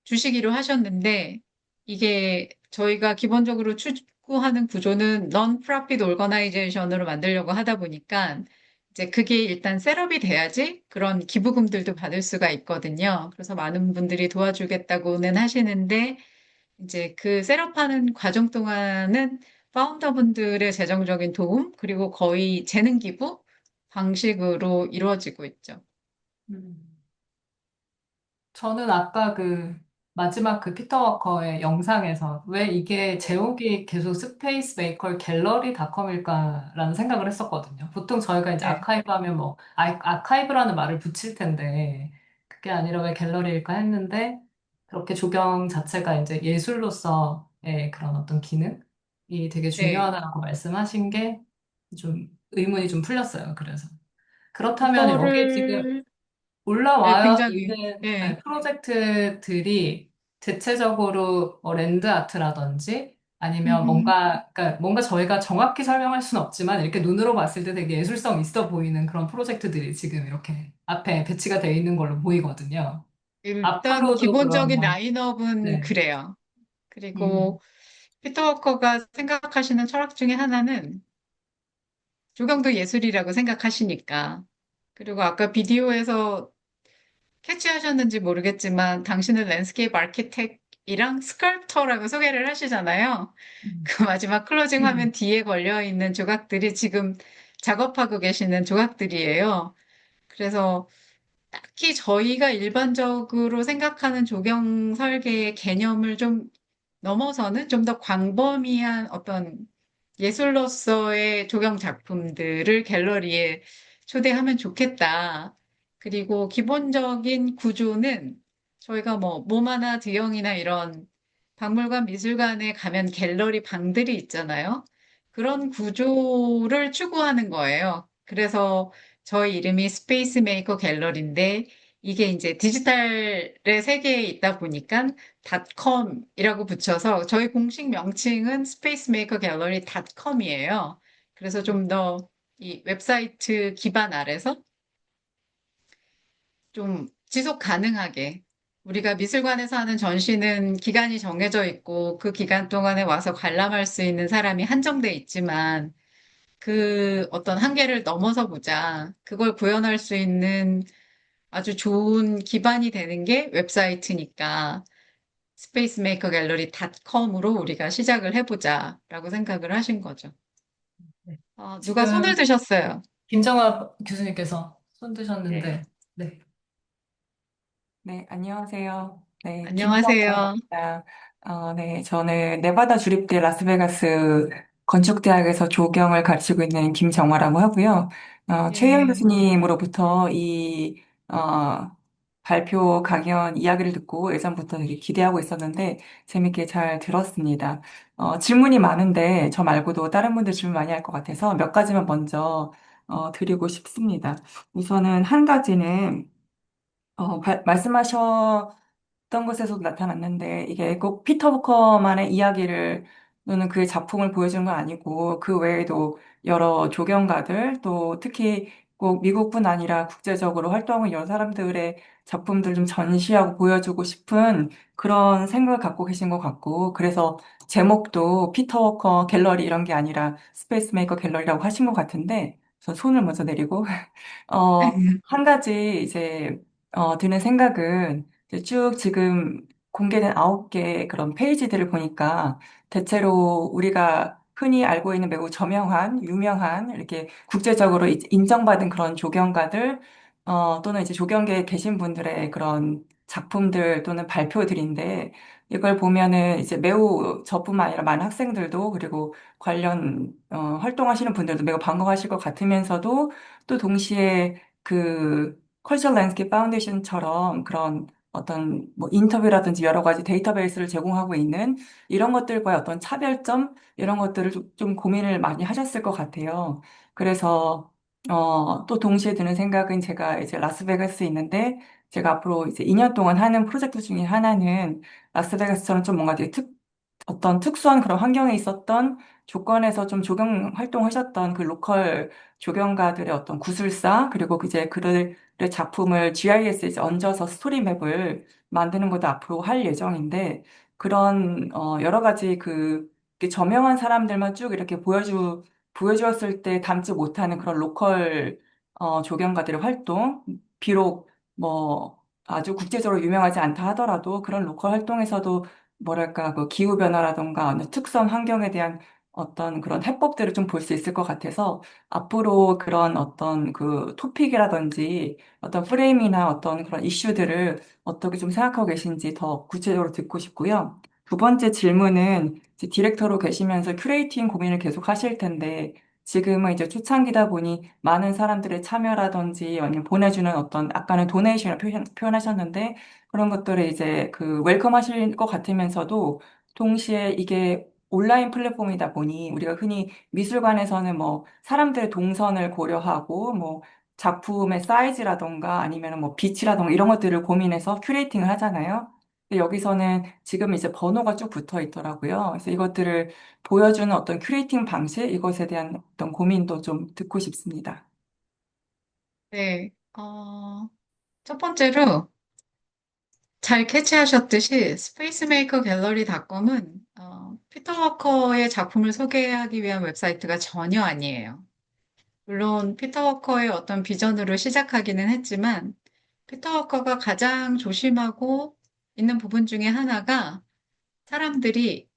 주시기로 하셨는데 이게 저희가 기본적으로 추구하는 구조는 non-profit organization으로 만들려고 하다 보니까 이제 그게 일단 셋업이 돼야지 그런 기부금들도 받을 수가 있거든요. 그래서 많은 분들이 도와주겠다고는 하시는데 이제 그 셋업하는 과정 동안은 파운더분들의 재정적인 도움 그리고 거의 재능 기부 방식으로 이루어지고 있죠. 음. 저는 아까 그 마지막 그 피터 워커의 영상에서 왜 이게 제목이 계속 스페이스 메이커 갤러리닷컴일까라는 생각을 했었거든요. 보통 저희가 이제 네. 아카이브 하면 뭐 아카이브라는 말을 붙일 텐데 그게 아니라 왜 갤러리일까 했는데 그렇게 조경 자체가 이제 예술로서의 그런 어떤 기능이 되게 네. 중요하다고 말씀하신 게 좀 의문이 좀 풀렸어요. 그래서 그렇다면 여기 지금 그거를 네, 올라와 굉장히 있는 예. 프로젝트들이 대체적으로 랜드 아트라든지 아니면 음, 그러니까 뭔가 저희가 정확히 설명할 수는 없지만 이렇게 눈으로 봤을 때 되게 예술성 있어 보이는 그런 프로젝트들이 지금 이렇게 앞에 배치가 되어 있는 걸로 보이거든요. 일단 앞으로도 기본적인 그러면, 라인업은 네. 그래요. 음, 그리고 피터 워커가 생각하시는 철학 중에 하나는 조경도 예술이라고 생각하시니까. 그리고 아까 비디오에서 캐치하셨는지 모르겠지만 당신은 랜드스케이프 아키텍이랑 스컬프터라고 소개를 하시잖아요. 음, 그 마지막 클로징 화면 뒤에 걸려 있는 조각들이 지금 작업하고 계시는 조각들이에요. 그래서 딱히 저희가 일반적으로 생각하는 조경 설계의 개념을 좀 넘어서는 좀 더 광범위한 어떤 예술로서의 조경 작품들을 갤러리에 초대하면 좋겠다. 그리고 기본적인 구조는 저희가 뭐 모마나 드영이나 이런 박물관, 미술관에 가면 갤러리 방들이 있잖아요. 그런 구조를 추구하는 거예요. 그래서 저희 이름이 스페이스 메이커 갤러리인데 이게 이제 디지털의 세계에 있다 보니까 닷컴이라고 붙여서 저희 공식 명칭은 스페이스 메이커 갤러리 닷컴이에요. 그래서 좀 더 이 웹사이트 기반 아래서 좀 지속 가능하게 우리가 미술관에서 하는 전시는 기간이 정해져 있고 그 기간 동안에 와서 관람할 수 있는 사람이 한정돼 있지만 그 어떤 한계를 넘어서 보자. 그걸 구현할 수 있는 아주 좋은 기반이 되는 게 웹사이트니까 스페이스 메이커 갤러리 닷컴으로 우리가 시작을 해보자라고 생각을 하신 거죠. 네. 누가 손을 지금 드셨어요. 김정아 교수님께서 손 네. 드셨는데, 네. 네, 안녕하세요. 네, 안녕하세요. 김정아입니다. 네, 저는 네바다 주립대 라스베가스 건축대학에서 조경을 가르치고 있는 김정아라고 하고요. 최영 예. 교수님으로부터 이 발표 강연 이야기를 듣고 예전부터 되게 기대하고 있었는데 재밌게 잘 들었습니다. 질문이 많은데 저 말고도 다른 분들 질문 많이 할 것 같아서 몇 가지만 먼저 드리고 싶습니다. 우선은 한 가지는 말씀하셨던 것에서도 나타났는데, 이게 꼭 피터 부커만의 이야기를, 또는 그의 작품을 보여주는 건 아니고, 그 외에도 여러 조경가들, 또 특히 꼭 미국뿐 아니라 국제적으로 활동하고 있는 여러 사람들의 작품들을 좀 전시하고 보여주고 싶은 그런 생각을 갖고 계신 것 같고, 그래서 제목도 피터 워커 갤러리 이런 게 아니라 스페이스 메이커 갤러리라고 하신 것 같은데, 저 손을 먼저 내리고, 한 가지 이제 드는 생각은 이제 쭉 지금 공개된 9개 그런 페이지들을 보니까 대체로 우리가 흔히 알고 있는 매우 저명한, 유명한, 이렇게 국제적으로 인정받은 그런 조경가들, 또는 이제 조경계에 계신 분들의 그런 작품들 또는 발표들인데, 이걸 보면은 이제 매우 저뿐만 아니라 많은 학생들도 그리고 관련 활동하시는 분들도 매우 반가워하실 것 같으면서도 또 동시에 그 컬처럴 랜드스케이프 파운데이션처럼 그런 어떤 뭐 인터뷰라든지 여러 가지 데이터베이스를 제공하고 있는 이런 것들과의 어떤 차별점 이런 것들을 좀 고민을 많이 하셨을 것 같아요. 그래서 또 동시에 드는 생각은 제가 이제 라스베가스에 있는데 제가 앞으로 이제 2년 동안 하는 프로젝트 중에 하나는 라스베가스처럼 좀 뭔가 되게 어떤 특수한 그런 환경에 있었던 조건에서 좀 조경 활동하셨던 그 로컬 조경가들의 어떤 구술사, 그리고 이제 그들의 작품을 GIS에 이제 얹어서 스토리맵을 만드는 것도 앞으로 할 예정인데, 그런, 여러 가지 이렇게 저명한 사람들만 쭉 이렇게 보여주었을 때 담지 못하는 그런 로컬, 조경가들의 활동, 비록 뭐, 아주 국제적으로 유명하지 않다 하더라도 그런 로컬 활동에서도 뭐랄까, 그 기후변화라던가 어느 특수한 환경에 대한 어떤 그런 해법들을 좀 볼 수 있을 것 같아서 앞으로 그런 어떤 그 토픽이라든지 어떤 프레임이나 어떤 그런 이슈들을 어떻게 좀 생각하고 계신지 더 구체적으로 듣고 싶고요. 두 번째 질문은 이제 디렉터로 계시면서 큐레이팅 고민을 계속 하실 텐데 지금은 이제 초창기다 보니 많은 사람들의 참여라든지 아니면 보내주는 어떤 아까는 도네이션을 표현하셨는데 그런 것들을 이제 그 웰컴 하실 것 같으면서도 동시에 이게 온라인 플랫폼이다 보니 우리가 흔히 미술관에서는 뭐 사람들의 동선을 고려하고 뭐 작품의 사이즈라던가 아니면 뭐 빛이라던가 이런 것들을 고민해서 큐레이팅을 하잖아요. 근데 여기서는 지금 이제 번호가 쭉 붙어 있더라고요. 그래서 이것들을 보여주는 어떤 큐레이팅 방식, 이것에 대한 어떤 고민도 좀 듣고 싶습니다. 네, 첫 번째로 잘 캐치하셨듯이 스페이스메이커 갤러리닷컴은 피터 워커의 작품을 소개하기 위한 웹사이트가 전혀 아니에요. 물론 피터 워커의 어떤 비전으로 시작하기는 했지만 피터 워커가 가장 조심하고 있는 부분 중에 하나가 사람들이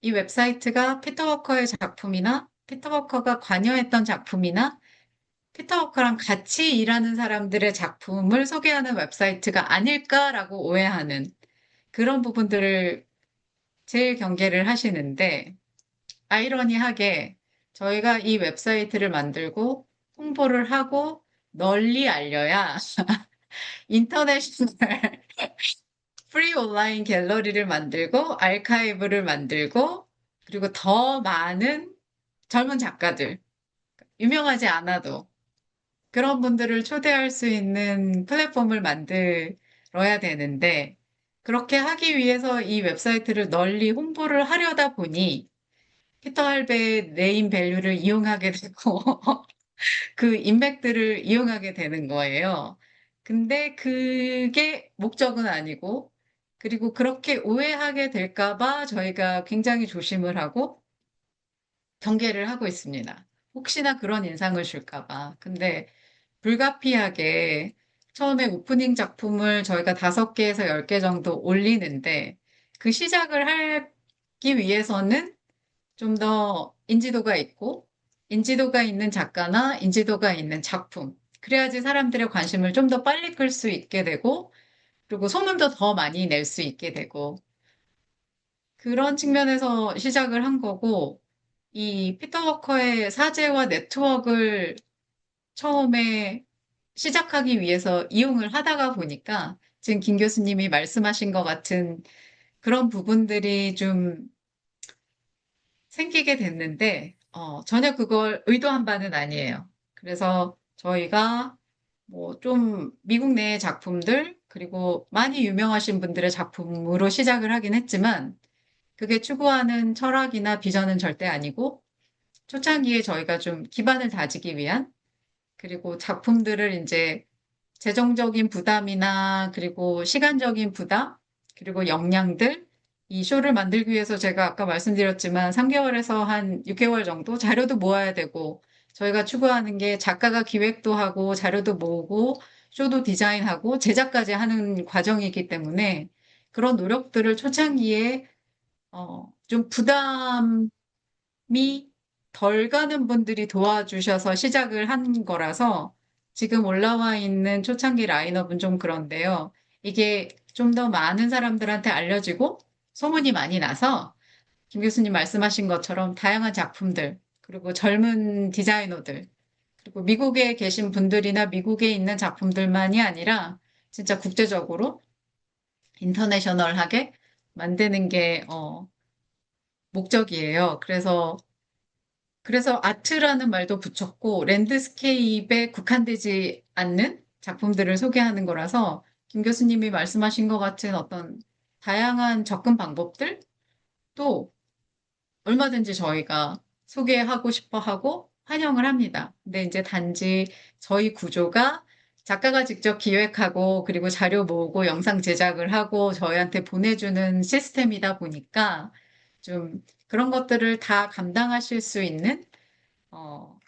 이 웹사이트가 피터 워커의 작품이나 피터 워커가 관여했던 작품이나 피터 워커랑 같이 일하는 사람들의 작품을 소개하는 웹사이트가 아닐까라고 오해하는 그런 부분들을 제일 경계를 하시는데 아이러니하게 저희가 이 웹사이트를 만들고 홍보를 하고 널리 알려야 인터내셔널 프리 온라인 갤러리를 만들고 아카이브를 만들고 그리고 더 많은 젊은 작가들, 유명하지 않아도 그런 분들을 초대할 수 있는 플랫폼을 만들어야 되는데 그렇게 하기 위해서 이 웹사이트를 널리 홍보를 하려다 보니 피터 할배의 네임 밸류를 이용하게 되고 그 인맥들을 이용하게 되는 거예요. 근데 그게 목적은 아니고, 그리고 그렇게 오해하게 될까 봐 저희가 굉장히 조심을 하고 경계를 하고 있습니다. 혹시나 그런 인상을 줄까 봐. 근데 불가피하게 처음에 오프닝 작품을 저희가 5개에서 10개 정도 올리는데 그 시작을 하기 위해서는 좀 더 인지도가 있고, 인지도가 있는 작가나 인지도가 있는 작품. 그래야지 사람들의 관심을 좀 더 빨리 끌 수 있게 되고, 그리고 소문도 더 많이 낼 수 있게 되고, 그런 측면에서 시작을 한 거고, 이 피터 워커의 사제와 네트워크를 처음에 시작하기 위해서 이용을 하다가 보니까, 지금 김 교수님이 말씀하신 것 같은 그런 부분들이 좀 생기게 됐는데, 전혀 그걸 의도한 바는 아니에요. 그래서 저희가 뭐 좀 미국 내의 작품들, 그리고 많이 유명하신 분들의 작품으로 시작을 하긴 했지만, 그게 추구하는 철학이나 비전은 절대 아니고, 초창기에 저희가 좀 기반을 다지기 위한, 그리고 작품들을 이제 재정적인 부담이나 그리고 시간적인 부담, 그리고 역량들, 이 쇼를 만들기 위해서 제가 아까 말씀드렸지만 3개월에서 한 6개월 정도 자료도 모아야 되고 저희가 추구하는 게 작가가 기획도 하고 자료도 모으고 쇼도 디자인하고 제작까지 하는 과정이기 때문에 그런 노력들을 초창기에 좀 부담이 덜 가는 분들이 도와주셔서 시작을 한 거라서 지금 올라와 있는 초창기 라인업은 좀 그런데요. 이게 좀 더 많은 사람들한테 알려지고 소문이 많이 나서 김 교수님 말씀하신 것처럼 다양한 작품들, 그리고 젊은 디자이너들, 그리고 미국에 계신 분들이나 미국에 있는 작품들만이 아니라 진짜 국제적으로 인터내셔널하게 만드는 게 목적이에요. 그래서 아트라는 말도 붙였고 랜드스케이프에 국한되지 않는 작품들을 소개하는 거라서 김 교수님이 말씀하신 것 같은 어떤 다양한 접근 방법들도 얼마든지 저희가 소개하고 싶어 하고 환영을 합니다. 근데 이제 단지 저희 구조가 작가가 직접 기획하고 그리고 자료 모으고 영상 제작을 하고 저희한테 보내주는 시스템이다 보니까 좀 그런 것들을 다 감당하실 수 있는 어,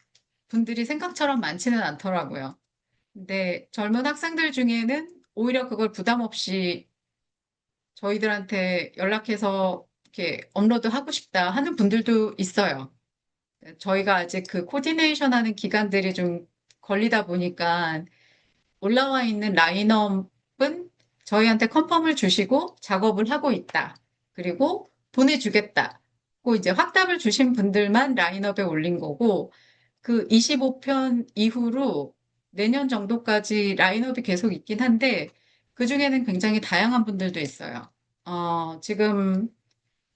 분들이 생각처럼 많지는 않더라고요. 근데 젊은 학생들 중에는 오히려 그걸 부담 없이 저희들한테 연락해서 이렇게 업로드 하고 싶다 하는 분들도 있어요. 저희가 아직 그 코디네이션 하는 기간들이 좀 걸리다 보니까 올라와 있는 라인업은 저희한테 컨펌을 주시고 작업을 하고 있다. 그리고 보내주겠다. 고 이제 확답을 주신 분들만 라인업에 올린 거고 그 25편 이후로 내년 정도까지 라인업이 계속 있긴 한데 그중에는 굉장히 다양한 분들도 있어요. 지금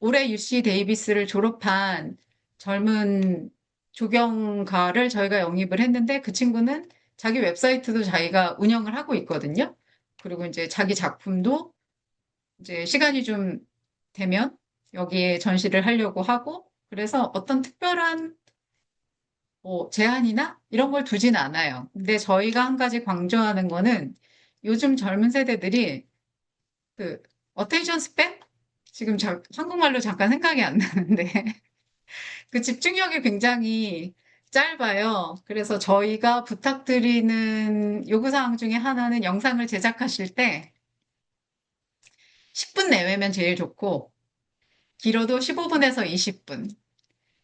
올해 UC 데이비스를 졸업한 젊은 조경가를 저희가 영입을 했는데 그 친구는 자기 웹사이트도 자기가 운영을 하고 있거든요. 그리고 이제 자기 작품도 이제 시간이 좀 되면 여기에 전시를 하려고 하고, 그래서 어떤 특별한 뭐 제한이나 이런 걸 두진 않아요. 근데 저희가 한 가지 강조하는 거는 요즘 젊은 세대들이 그 어텐션 스팬? 지금 한국말로 잠깐 생각이 안 나는데 그 집중력이 굉장히 짧아요. 그래서 저희가 부탁드리는 요구사항 중에 하나는 영상을 제작하실 때 10분 내외면 제일 좋고, 길어도 15분에서 20분.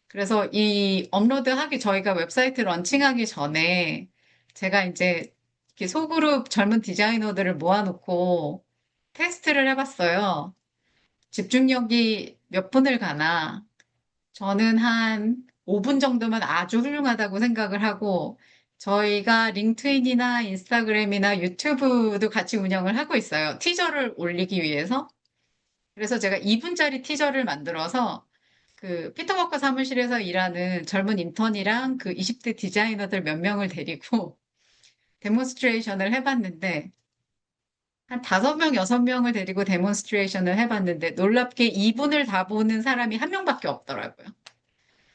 그래서 이 업로드하기, 저희가 웹사이트 런칭하기 전에 제가 이제 이렇게 소그룹 젊은 디자이너들을 모아놓고 테스트를 해봤어요. 집중력이 몇 분을 가나. 저는 한 5분 정도면 아주 훌륭하다고 생각을 하고, 저희가 링크드인이나 인스타그램이나 유튜브도 같이 운영을 하고 있어요. 티저를 올리기 위해서. 그래서 제가 2분짜리 티저를 만들어서 그 피터워커 사무실에서 일하는 젊은 인턴이랑 그 20대 디자이너들 몇 명을 데리고 데몬스트레이션을 해봤는데, 한 5명, 6명을 데리고 데몬스트레이션을 해봤는데, 놀랍게 2분을 다 보는 사람이 한 명밖에 없더라고요.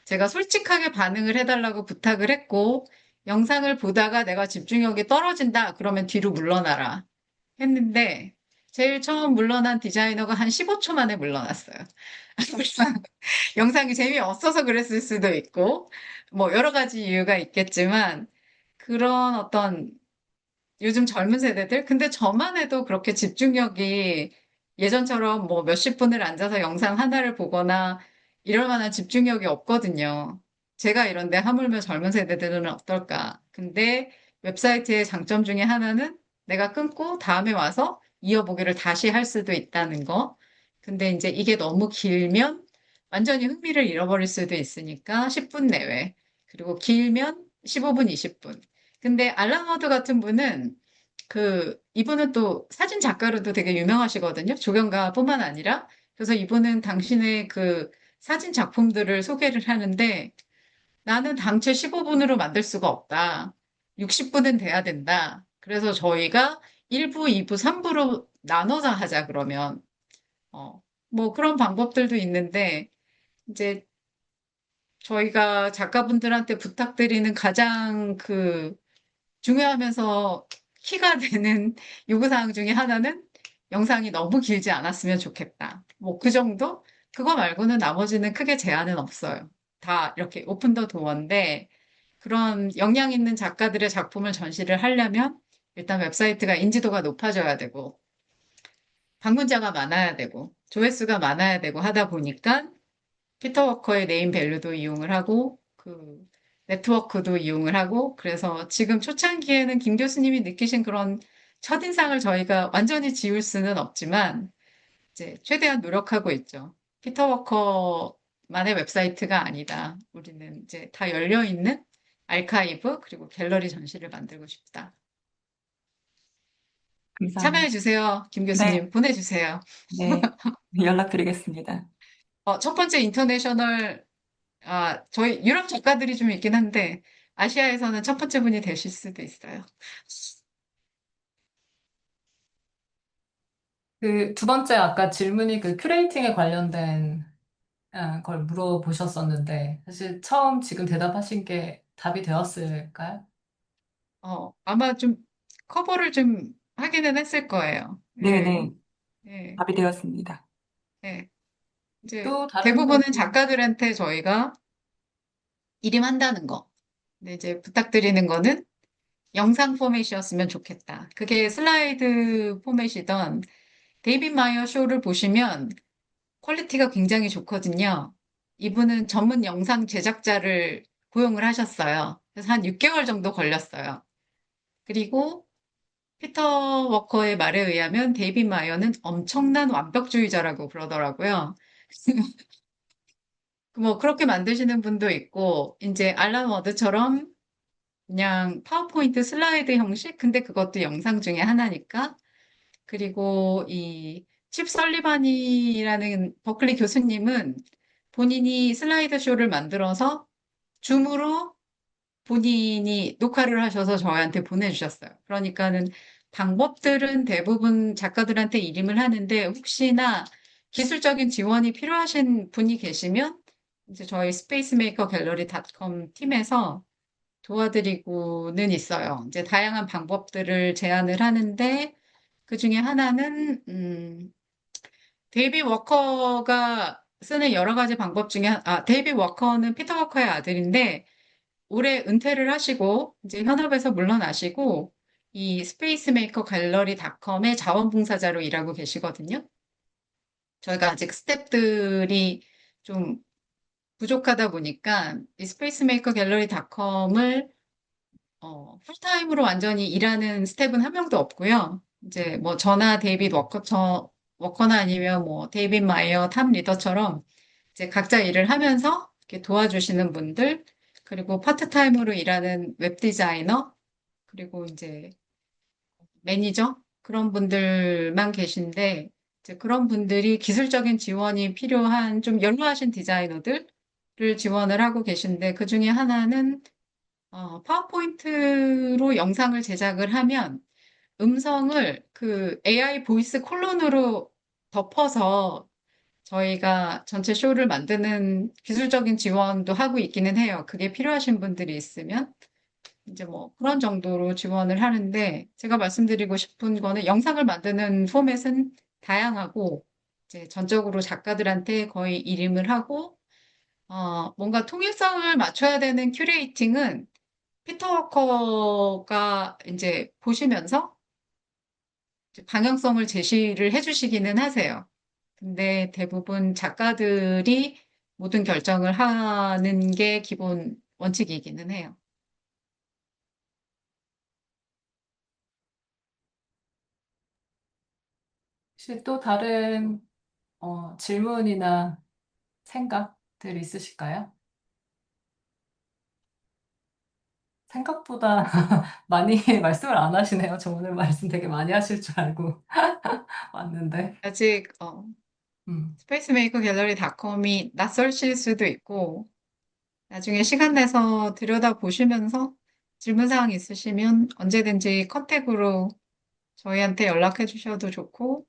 제가 솔직하게 반응을 해달라고 부탁을 했고, 영상을 보다가 내가 집중력이 떨어진다, 그러면 뒤로 물러나라 했는데, 제일 처음 물러난 디자이너가 한 15초 만에 물러났어요. 물론 영상이 재미없어서 그랬을 수도 있고, 뭐 여러 가지 이유가 있겠지만, 그런 어떤 요즘 젊은 세대들? 근데 저만 해도 그렇게 집중력이 예전처럼 뭐 몇십 분을 앉아서 영상 하나를 보거나 이럴 만한 집중력이 없거든요. 제가 이런데 하물며 젊은 세대들은 어떨까? 근데 웹사이트의 장점 중에 하나는 내가 끊고 다음에 와서 이어보기를 다시 할 수도 있다는 거. 근데 이제 이게 너무 길면 완전히 흥미를 잃어버릴 수도 있으니까 10분 내외. 그리고 길면 15분, 20분. 근데 알란 워드 같은 분은 이분은 또 사진 작가로도 되게 유명하시거든요. 조경가뿐만 아니라. 그래서 이분은 당신의 그 사진 작품들을 소개를 하는데 나는 당최 15분으로 만들 수가 없다. 60분은 돼야 된다. 그래서 저희가 1부, 2부, 3부로 나눠서 하자 그러면 뭐 그런 방법들도 있는데 이제 저희가 작가분들한테 부탁드리는 가장 중요하면서 키가 되는 요구사항 중에 하나는 영상이 너무 길지 않았으면 좋겠다. 뭐 그 정도? 그거 말고는 나머지는 크게 제한은 없어요. 다 이렇게 오픈 더 도어인데 그런 역량 있는 작가들의 작품을 전시를 하려면 일단 웹사이트가 인지도가 높아져야 되고 방문자가 많아야 되고 조회수가 많아야 되고 하다 보니까 피터워커의 네임 밸류도 이용을 하고 네트워크도 이용을 하고 그래서 지금 초창기에는 김 교수님이 느끼신 그런 첫인상을 저희가 완전히 지울 수는 없지만 이제 최대한 노력하고 있죠. 피터워커만의 웹사이트가 아니다. 우리는 이제 다 열려 있는 아카이브 그리고 갤러리 전시를 만들고 싶다. 참여해 감사합니다. 주세요. 김 네, 교수님 보내주세요. 네, 연락드리겠습니다. 첫 번째 인터내셔널 저희 유럽 작가들이 좀 있긴 한데, 아시아에서는 첫 번째 분이 되실 수도 있어요. 그 두 번째 아까 질문이 그 큐레이팅에 관련된 걸 물어보셨었는데, 사실 처음 지금 대답하신 게 답이 되었을까요? 아마 좀 커버를 좀 하기는 했을 거예요. 예, 네네, 예, 답이 되었습니다. 예. 이제 또 다른 대부분은 분들, 작가들한테 저희가 일임한다는 거. 근데 이제 부탁드리는 거는 영상 포맷이었으면 좋겠다. 그게 슬라이드 포맷이던 데이빗 마이어 쇼를 보시면 퀄리티가 굉장히 좋거든요. 이분은 전문 영상 제작자를 고용을 하셨어요. 그래서 한 6개월 정도 걸렸어요. 그리고 피터 워커의 말에 의하면 데이빗 마이어는 엄청난 완벽주의자라고 그러더라고요. 뭐 그렇게 만드시는 분도 있고 이제 알란 워드처럼 그냥 파워포인트 슬라이드 형식? 근데 그것도 영상 중에 하나니까. 그리고 이 칩 설리반이라는 버클리 교수님은 본인이 슬라이드 쇼를 만들어서 줌으로 본인이 녹화를 하셔서 저희한테 보내주셨어요. 그러니까는 방법들은 대부분 작가들한테 일임을 하는데 혹시나 기술적인 지원이 필요하신 분이 계시면 이제 저희 스페이스메이커 갤러리 닷컴 팀에서 도와드리고는 있어요. 이제 다양한 방법들을 제안을 하는데 그 중에 하나는 데이비 워커가 쓰는 여러 가지 방법 중에 데이비 워커는 피터 워커의 아들인데 올해 은퇴를 하시고 이제 현업에서 물러나시고 이 스페이스메이커 갤러리 닷컴의 자원봉사자로 일하고 계시거든요. 저희가 아직 스태프들이 좀 부족하다 보니까 이 스페이스메이커 갤러리 닷컴을 풀타임으로 완전히 일하는 스텝은 한 명도 없고요. 이제 뭐 저나 데이빗 워커나 아니면 뭐 데이빗 마이어 탑 리더처럼 이제 각자 일을 하면서 이렇게 도와주시는 분들, 그리고 파트타임으로 일하는 웹 디자이너, 그리고 이제 매니저 그런 분들만 계신데 이제 그런 분들이 기술적인 지원이 필요한 좀 연로하신 디자이너들을 지원을 하고 계신데 그 중에 하나는 파워포인트로 영상을 제작을 하면 음성을 그 AI 보이스 콜론으로 덮어서 저희가 전체 쇼를 만드는 기술적인 지원도 하고 있기는 해요. 그게 필요하신 분들이 있으면 이제 뭐 그런 정도로 지원을 하는데 제가 말씀드리고 싶은 거는 영상을 만드는 포맷은 다양하고 이제 전적으로 작가들한테 거의 일임을 하고 뭔가 통일성을 맞춰야 되는 큐레이팅은 피터 워커가 이제 보시면서 이제 방향성을 제시를 해주시기는 하세요. 근데 대부분 작가들이 모든 결정을 하는 게 기본 원칙이기는 해요. 혹시 또 다른 질문이나 생각들 있으실까요? 생각보다 많이 말씀을 안 하시네요. 저 오늘 말씀 되게 많이 하실 줄 알고 왔는데. 아직 음. 스페이스메이커 갤러리 닷컴이 낯설실 수도 있고 나중에 시간 내서 들여다보시면서 질문사항 있으시면 언제든지 컨택으로 저희한테 연락해 주셔도 좋고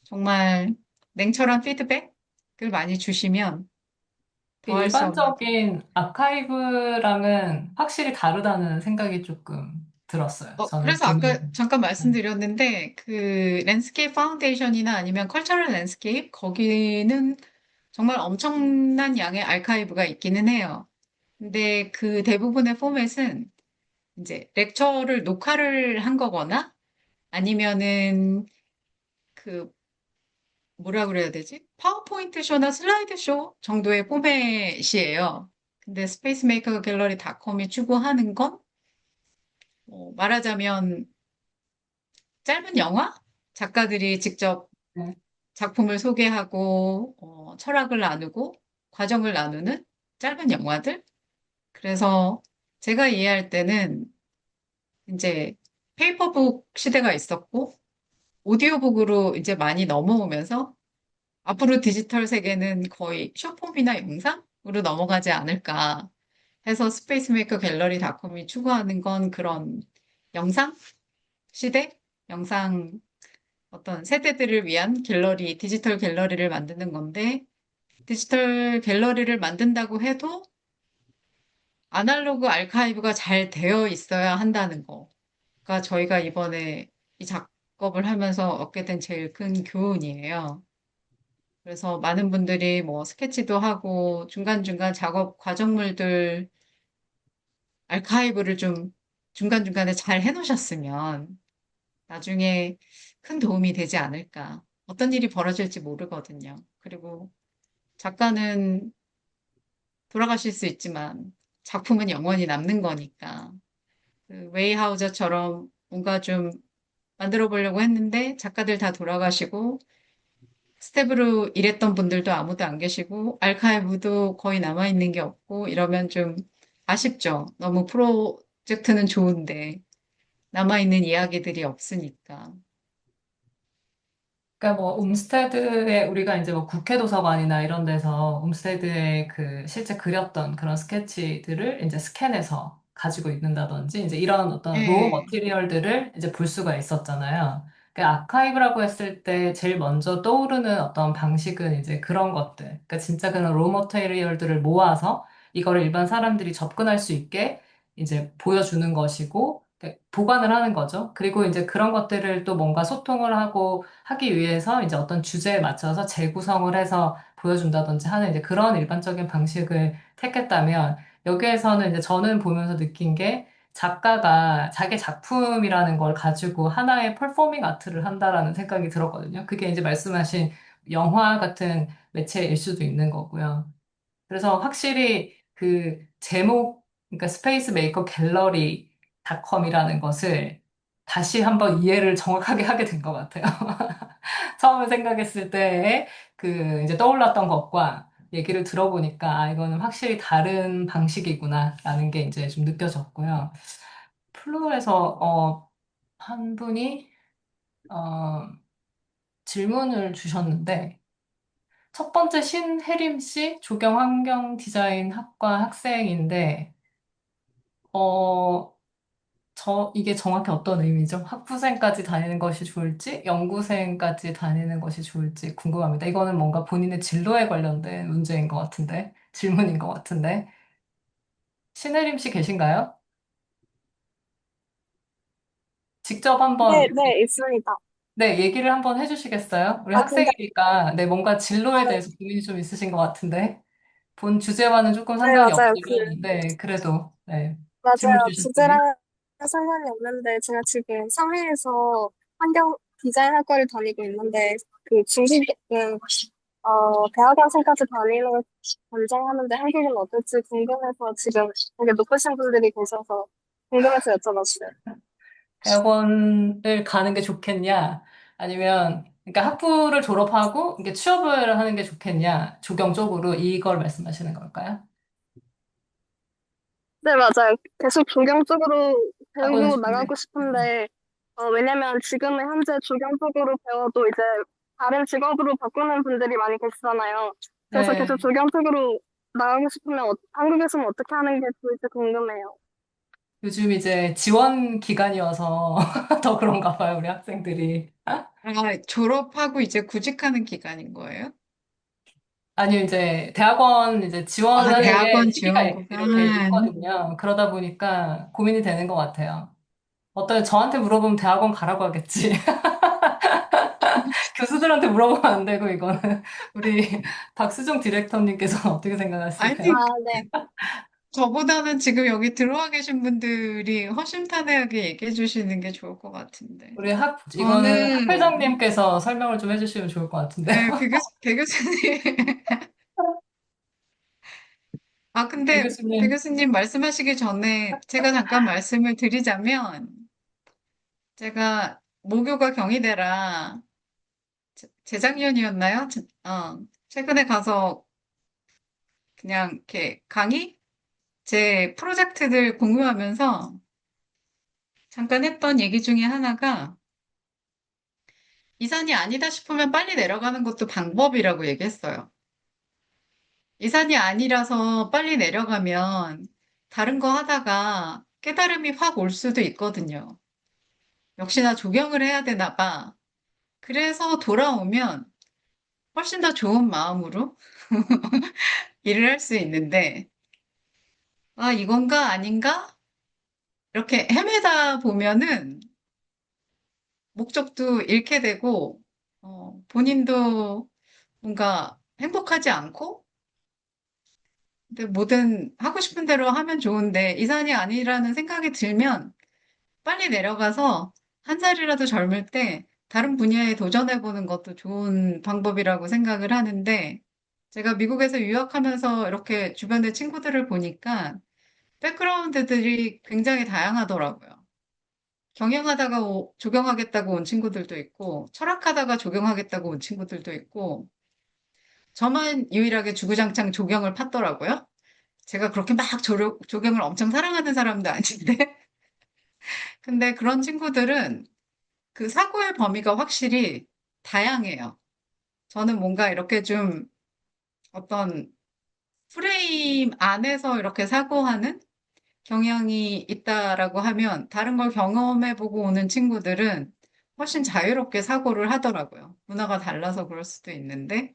정말 냉철한 피드백을 많이 주시면 그 더할 수 없는 일반적인 아카이브랑은 확실히 다르다는 생각이 조금 들었어요. 저는 그래서 아까 보면. 잠깐 음. 말씀드렸는데, 그, 랜드스케이프 파운데이션이나 아니면 컬처럴 랜드스케이프, 거기는 정말 엄청난 양의 아카이브가 있기는 해요. 근데 그 대부분의 포맷은 이제 렉처를 녹화를 한 거거나 아니면은 그, 뭐라 그래야 되지? 파워포인트 쇼나 슬라이드 쇼 정도의 포맷이에요. 근데 스페이스메이커 갤러리 닷컴이 추구하는 건 말하자면 짧은 영화? 작가들이 직접 네. 작품을 소개하고, 철학을 나누고, 과정을 나누는 짧은 영화들? 그래서 제가 이해할 때는 이제 페이퍼북 시대가 있었고, 오디오북으로 이제 많이 넘어오면서 앞으로 디지털 세계는 거의 숏폼이나 영상으로 넘어가지 않을까 해서 스페이스메이커 갤러리 닷컴이 추구하는 건 그런 영상 시대? 영상 어떤 세대들을 위한 갤러리, 디지털 갤러리를 만드는 건데, 디지털 갤러리를 만든다고 해도 아날로그 아카이브가 잘 되어 있어야 한다는 거가 저희가 이번에 이 작업을 하면서 얻게 된 제일 큰 교훈이에요. 그래서 많은 분들이 뭐 스케치도 하고 중간중간 작업 과정물들 아카이브를 좀 중간중간에 잘 해놓으셨으면 나중에 큰 도움이 되지 않을까. 어떤 일이 벌어질지 모르거든요. 그리고 작가는 돌아가실 수 있지만 작품은 영원히 남는 거니까. 그 웨이하우저처럼 뭔가 좀 만들어 보려고 했는데 작가들 다 돌아가시고 스텝으로 일했던 분들도 아무도 안 계시고 알카이브도 거의 남아있는 게 없고 이러면 좀 아쉽죠. 너무 프로젝트는 좋은데 남아있는 이야기들이 없으니까. 그러니까 뭐 움스테드에 우리가 이제 뭐 국회 도서관이나 이런 데서 움스테드에 그 실제 그렸던 그런 스케치들을 이제 스캔해서 가지고 있는다든지 이제 이런 어떤 로우 예. 머티리얼들을 이제 볼 수가 있었잖아요. 그 아카이브라고 했을 때 제일 먼저 떠오르는 어떤 방식은 이제 그런 것들. 그러니까 진짜 그런 로우 머티리얼들을 모아서 이거를 일반 사람들이 접근할 수 있게 이제 보여주는 것이고 그러니까 보관을 하는 거죠. 그리고 이제 그런 것들을 또 뭔가 소통을 하고 하기 위해서 이제 어떤 주제에 맞춰서 재구성을 해서 보여준다든지 하는 이제 그런 일반적인 방식을 택했다면 여기에서는 이제 저는 보면서 느낀 게 작가가 자기 작품이라는 걸 가지고 하나의 퍼포밍 아트를 한다라는 생각이 들었거든요. 그게 이제 말씀하신 영화 같은 매체일 수도 있는 거고요. 그래서 확실히 그 제목, 그러니까 스페이스 메이커 갤러리 닷컴이라는 것을 다시 한번 이해를 정확하게 하게 된 것 같아요. 처음에 생각했을 때 그 이제 떠올랐던 것과 얘기를 들어보니까 아, 이거는 확실히 다른 방식이구나라는 게 이제 좀 느껴졌고요. 플로어에서 한 분이 어, 질문을 주셨는데 첫 번째 신혜림 씨 조경환경 디자인 학과 학생인데 어, 이게 정확히 어떤 의미죠? 학부생까지 다니는 것이 좋을지, 연구생까지 다니는 것이 좋을지 궁금합니다. 이거는 뭔가 본인의 진로에 관련된 문제인 것 같은데, 질문인 것 같은데. 신혜림 씨 계신가요? 직접 네, 한번, 네, 있습니다. 네, 얘기를 한번 해주시겠어요? 우리 아, 근데, 학생이니까, 네, 뭔가 진로에 아, 대해서 고민이 좀 있으신 것 같은데, 본 주제와는 조금 네, 상관이 맞아요. 없지만, 네, 그래도, 네, 질문 맞아요. 주셨어요. 주제랑 상관이 없는데, 제가 지금 상해에서 환경 디자인 학과를 다니고 있는데, 그 중심, 대학원생까지 다니는 걸 권장하는데 한국은 어떨지 궁금해서 지금 되게 높으신 분들이 계셔서 궁금해서 여쭤봤어요. 대학원을 가는 게 좋겠냐? 아니면, 그러니까 학부를 졸업하고 이게 취업을 하는 게 좋겠냐? 조경 쪽으로 이걸 말씀하시는 걸까요? 네, 맞아요. 계속 조경 쪽으로 하고는 배우고 싶은데. 나가고 싶은데, 왜냐면 지금은 현재 조경 쪽으로 배워도 이제 다른 직업으로 바꾸는 분들이 많이 계시잖아요. 그래서 계속 네. 조경 쪽으로 나가고 싶으면 한국에서는 어떻게 하는 게 좋을지 궁금해요. 요즘 이제 지원 기간이어서 더 그런가 봐요, 우리 학생들이. 아, 졸업하고 이제 구직하는 기간인 거예요? 아니요, 이제 대학원 이제 아, 지원하는 게 대학원 시기가 지원 이렇게 구간. 있거든요. 그러다 보니까 고민이 되는 것 같아요. 저한테 물어보면 대학원 가라고 하겠지. 교수들한테 물어보면 안 되고, 이거는. 우리 박수정 디렉터님께서 어떻게 아, 생각하실까요? 아니, 네. 저보다는 지금 여기 들어와 계신 분들이 허심탄회하게 얘기해 주시는 게 좋을 것 같은데. 이거는 저는, 학회장님께서 설명을 좀 해주시면 좋을 것 같은데요. 네, 배 교수님. 아, 배 근데 배 교수님, 교수님 말씀하시기 전에 제가 잠깐 말씀을 드리자면, 제가 모교가 경희대라 재작년이었나요? 최근에 가서 그냥 이렇게 강의? 제 프로젝트들 공유하면서 잠깐 했던 얘기 중에 하나가 이산이 아니다 싶으면 빨리 내려가는 것도 방법이라고 얘기했어요. 이산이 아니라서 빨리 내려가면 다른 거 하다가 깨달음이 확 올 수도 있거든요. 역시나 조경을 해야 되나 봐. 그래서 돌아오면 훨씬 더 좋은 마음으로 일을 할 수 있는데, 아, 이건가 아닌가? 이렇게 헤매다 보면은 목적도 잃게 되고, 본인도 뭔가 행복하지 않고, 근데 뭐든 하고 싶은 대로 하면 좋은데, 이산이 아니라는 생각이 들면 빨리 내려가서 한 살이라도 젊을 때 다른 분야에 도전해보는 것도 좋은 방법이라고 생각을 하는데, 제가 미국에서 유학하면서 이렇게 주변의 친구들을 보니까 백그라운드들이 굉장히 다양하더라고요. 경영하다가 조경하겠다고 온 친구들도 있고, 철학하다가 조경하겠다고 온 친구들도 있고, 저만 유일하게 주구장창 조경을 팠더라고요. 제가 그렇게 막 조경을 엄청 사랑하는 사람도 아닌데. 근데 그런 친구들은 그 사고의 범위가 확실히 다양해요. 저는 뭔가 이렇게 좀 어떤 프레임 안에서 이렇게 사고하는 경향이 있다라고 하면 다른 걸 경험해보고 오는 친구들은 훨씬 자유롭게 사고를 하더라고요. 문화가 달라서 그럴 수도 있는데.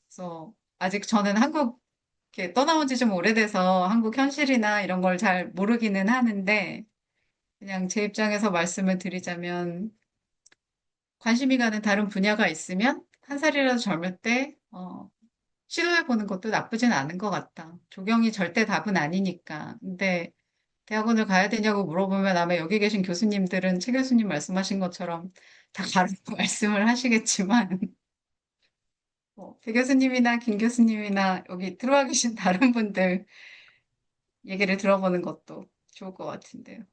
그래서 아직 저는 한국에 떠나온 지 좀 오래돼서 한국 현실이나 이런 걸 잘 모르기는 하는데, 그냥 제 입장에서 말씀을 드리자면, 관심이 가는 다른 분야가 있으면 한 살이라도 젊을 때, 시도해보는 것도 나쁘진 않은 것 같다. 조경이 절대 답은 아니니까. 근데 대학원을 가야 되냐고 물어보면 아마 여기 계신 교수님들은 최 교수님 말씀하신 것처럼 다 가라고 말씀을 하시겠지만, 배 교수님이나 김 교수님이나 여기 들어와 계신 다른 분들 얘기를 들어보는 것도 좋을 것 같은데요.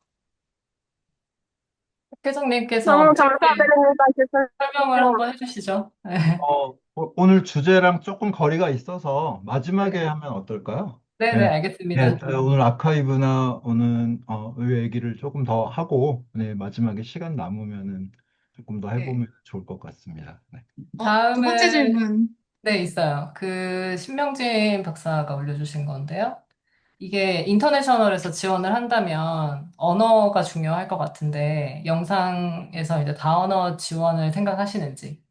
회장님께서 너무 짧게 감사드립니다, 교수님. 설명을 한번 해주시죠. 네. 오늘 주제랑 조금 거리가 있어서 마지막에 하면 어떨까요? 네네, 네, 네, 알겠습니다. 오늘 아카이브나 오는 의회 얘기를 조금 더 하고, 네, 마지막에 시간 남으면은 조금 더 네. 해보면 좋을 것 같습니다. 네. 두 번째 다음은, 질문. 네, 있어요. 그, 신명진 박사가 올려주신 건데요. 이게 인터내셔널에서 지원을 한다면 언어가 중요할 것 같은데, 영상에서 이제 다언어 지원을 생각하시는지.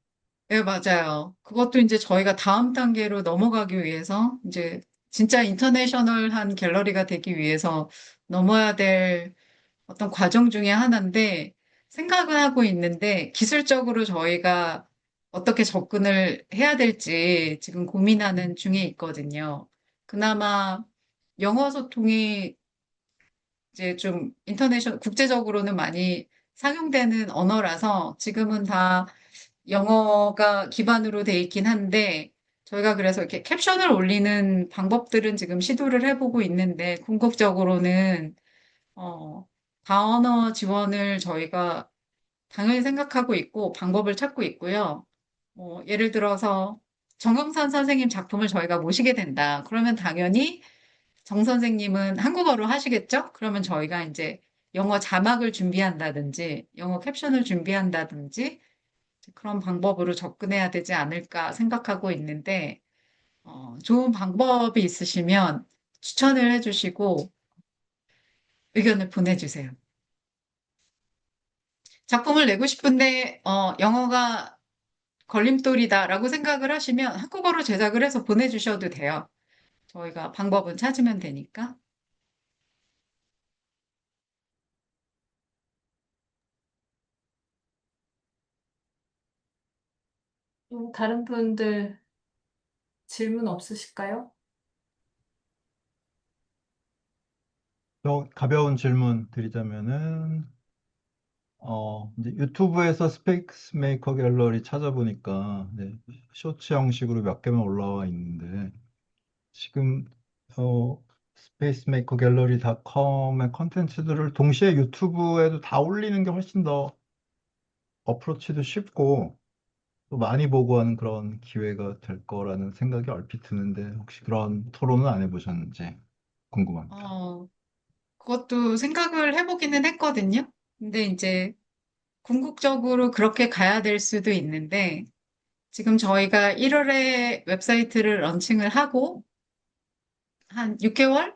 네, 맞아요. 그것도 이제 저희가 다음 단계로 넘어가기 위해서 이제 진짜 인터내셔널한 갤러리가 되기 위해서 넘어야 될 어떤 과정 중에 하나인데 생각은 하고 있는데 기술적으로 저희가 어떻게 접근을 해야 될지 지금 고민하는 중에 있거든요. 그나마 영어 소통이 이제 좀 국제적으로는 많이 상용되는 언어라서 지금은 다 영어가 기반으로 돼 있긴 한데 저희가 그래서 이렇게 캡션을 올리는 방법들은 지금 시도를 해보고 있는데 궁극적으로는 어, 다언어 지원을 저희가 당연히 생각하고 있고 방법을 찾고 있고요. 예를 들어서 정영선 선생님 작품을 저희가 모시게 된다. 그러면 당연히 정 선생님은 한국어로 하시겠죠? 그러면 저희가 이제 영어 자막을 준비한다든지 영어 캡션을 준비한다든지 그런 방법으로 접근해야 되지 않을까 생각하고 있는데 좋은 방법이 있으시면 추천을 해주시고 의견을 보내주세요. 작품을 내고 싶은데 영어가 걸림돌이다라고 생각을 하시면 한국어로 제작을 해서 보내주셔도 돼요. 저희가 방법은 찾으면 되니까. 다른 분들 질문 없으실까요? 가벼운 질문 드리자면은, 이제 유튜브에서 스페이스 메이커 갤러리 찾아보니까, 네, 쇼츠 형식으로 몇 개만 올라와 있는데, 지금, 스페이스 메이커 갤러리 닷컴의 컨텐츠들을 동시에 유튜브에도 다 올리는 게 훨씬 더 어프로치도 쉽고, 또 많이 보고 하는 그런 기회가 될 거라는 생각이 얼핏 드는데, 혹시 그런 토론은 안 해보셨는지 궁금합니다. 어, 그것도 생각을 해보기는 했거든요. 근데 이제 궁극적으로 그렇게 가야 될 수도 있는데 지금 저희가 1월에 웹사이트를 런칭을 하고 한 6개월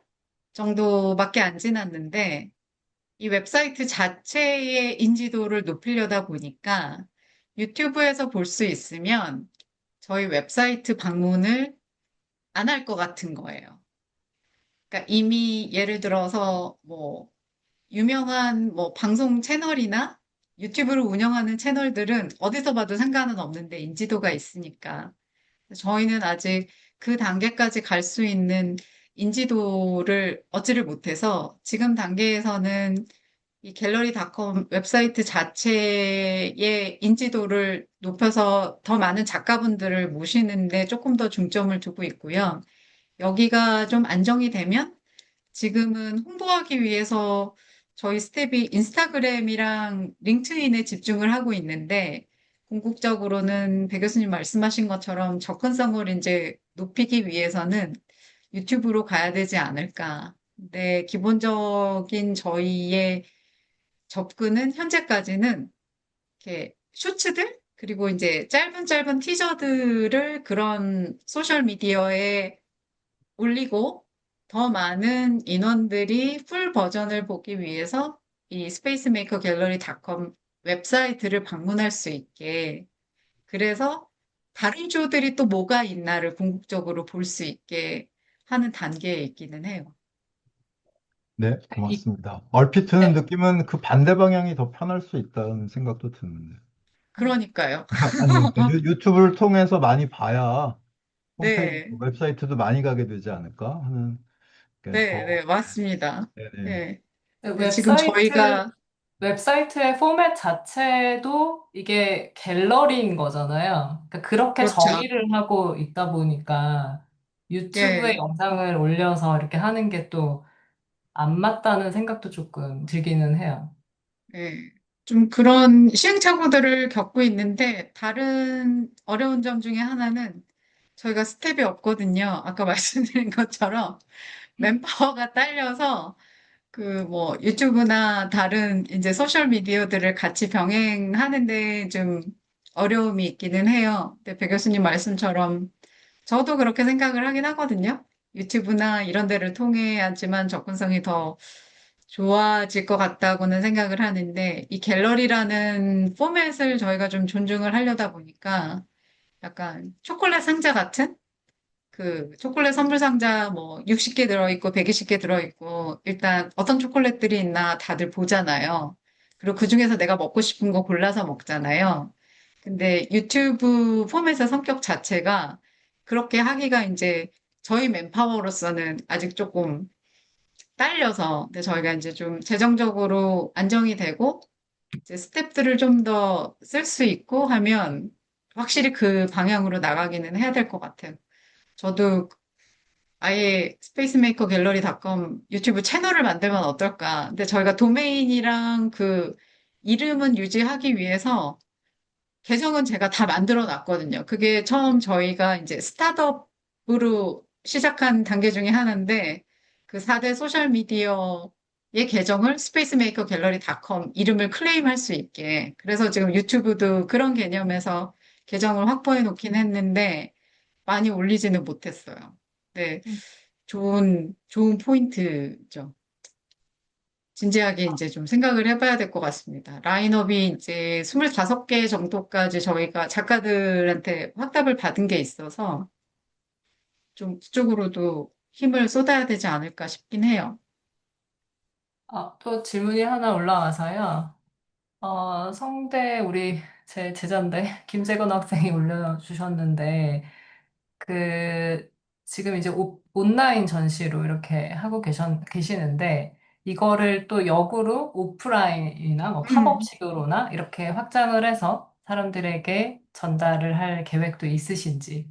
정도밖에 안 지났는데 이 웹사이트 자체의 인지도를 높이려다 보니까 유튜브에서 볼 수 있으면 저희 웹사이트 방문을 안 할 것 같은 거예요. 그러니까 이미 예를 들어서 뭐 유명한 뭐 방송 채널이나 유튜브를 운영하는 채널들은 어디서 봐도 상관은 없는데 인지도가 있으니까 저희는 아직 그 단계까지 갈 수 있는 인지도를 얻지를 못해서 지금 단계에서는 이 갤러리닷컴 웹사이트 자체의 인지도를 높여서 더 많은 작가분들을 모시는데 조금 더 중점을 두고 있고요. 여기가 좀 안정이 되면 지금은 홍보하기 위해서 저희 스텝이 인스타그램이랑 링크드인에 집중을 하고 있는데 궁극적으로는 배 교수님 말씀하신 것처럼 접근성을 이제 높이기 위해서는 유튜브로 가야 되지 않을까. 근데 기본적인 저희의 접근은 현재까지는 이렇게 쇼츠들 그리고 이제 짧은 짧은 티저들을 그런 소셜 미디어에 올리고 더 많은 인원들이 풀 버전을 보기 위해서 이 스페이스메이커 갤러리닷컴 웹사이트를 방문할 수 있게, 그래서 다른 쇼들이 또 뭐가 있나를 궁극적으로 볼 수 있게 하는 단계에 있기는 해요. 네, 이, 고맙습니다. 얼핏 드는 느낌은 그 반대 방향이 더 편할 수 있다는 생각도 드는데. 그러니까요. 아니, 그러니까 유튜브를 통해서 많이 봐야 홈페이지, 네, 웹사이트도 많이 가게 되지 않을까 하는 게 네, 더, 네, 맞습니다. 네네. 네. 근데 지금 웹사이트, 저희가, 웹사이트의 포맷 자체도 이게 갤러리인 거잖아요. 그러니까 그렇게 그렇죠. 정의를 하고 있다 보니까 유튜브에 예, 영상을 올려서 이렇게 하는 게 또 안 맞다는 생각도 조금 들기는 해요. 예. 좀 그런 시행착오들을 겪고 있는데, 다른 어려운 점 중에 하나는 저희가 스텝이 없거든요. 아까 말씀드린 것처럼 맨파워가 딸려서 그 뭐 유튜브나 다른 이제 소셜 미디어들을 같이 병행하는데 좀 어려움이 있기는 해요. 근데 배 교수님 말씀처럼 저도 그렇게 생각을 하긴 하거든요. 유튜브나 이런 데를 통해야지만 접근성이 더 좋아질 것 같다고는 생각을 하는데, 이 갤러리라는 포맷을 저희가 좀 존중을 하려다 보니까 약간 초콜릿 상자 같은 그 초콜릿 선물 상자 뭐 60개 들어있고 120개 들어있고 일단 어떤 초콜릿들이 있나 다들 보잖아요. 그리고 그중에서 내가 먹고 싶은 거 골라서 먹잖아요. 근데 유튜브 포맷의 성격 자체가 그렇게 하기가 이제 저희 맨파워로서는 아직 조금 딸려서, 근데 저희가 이제 좀 재정적으로 안정이 되고 이제 스텝들을 좀 더 쓸 수 있고 하면 확실히 그 방향으로 나가기는 해야 될 것 같아요. 저도 아예 스페이스메이커 갤러리닷컴 유튜브 채널을 만들면 어떨까. 근데 저희가 도메인이랑 그 이름은 유지하기 위해서 계정은 제가 다 만들어 놨거든요. 그게 처음 저희가 이제 스타트업으로 시작한 단계 중에 하나인데 그 4대 소셜미디어의 계정을 스페이스메이커 갤러리닷컴 이름을 클레임할 수 있게. 그래서 지금 유튜브도 그런 개념에서 계정을 확보해 놓긴 했는데 많이 올리지는 못했어요. 네. 좋은 포인트죠. 진지하게 이제 좀 생각을 해봐야 될 것 같습니다. 라인업이 이제 25개 정도까지 저희가 작가들한테 확답을 받은 게 있어서 좀 그쪽으로도 힘을 쏟아야 되지 않을까 싶긴 해요. 또 질문이 하나 올라와서요. 성대 우리 제 제자인데 김재건 학생이 올려주셨는데 그 지금 이제 온라인 전시로 이렇게 하고 계시는데 이거를 또 역으로 오프라인이나 뭐 음, 팝업식으로나 이렇게 확장을 해서 사람들에게 전달을 할 계획도 있으신지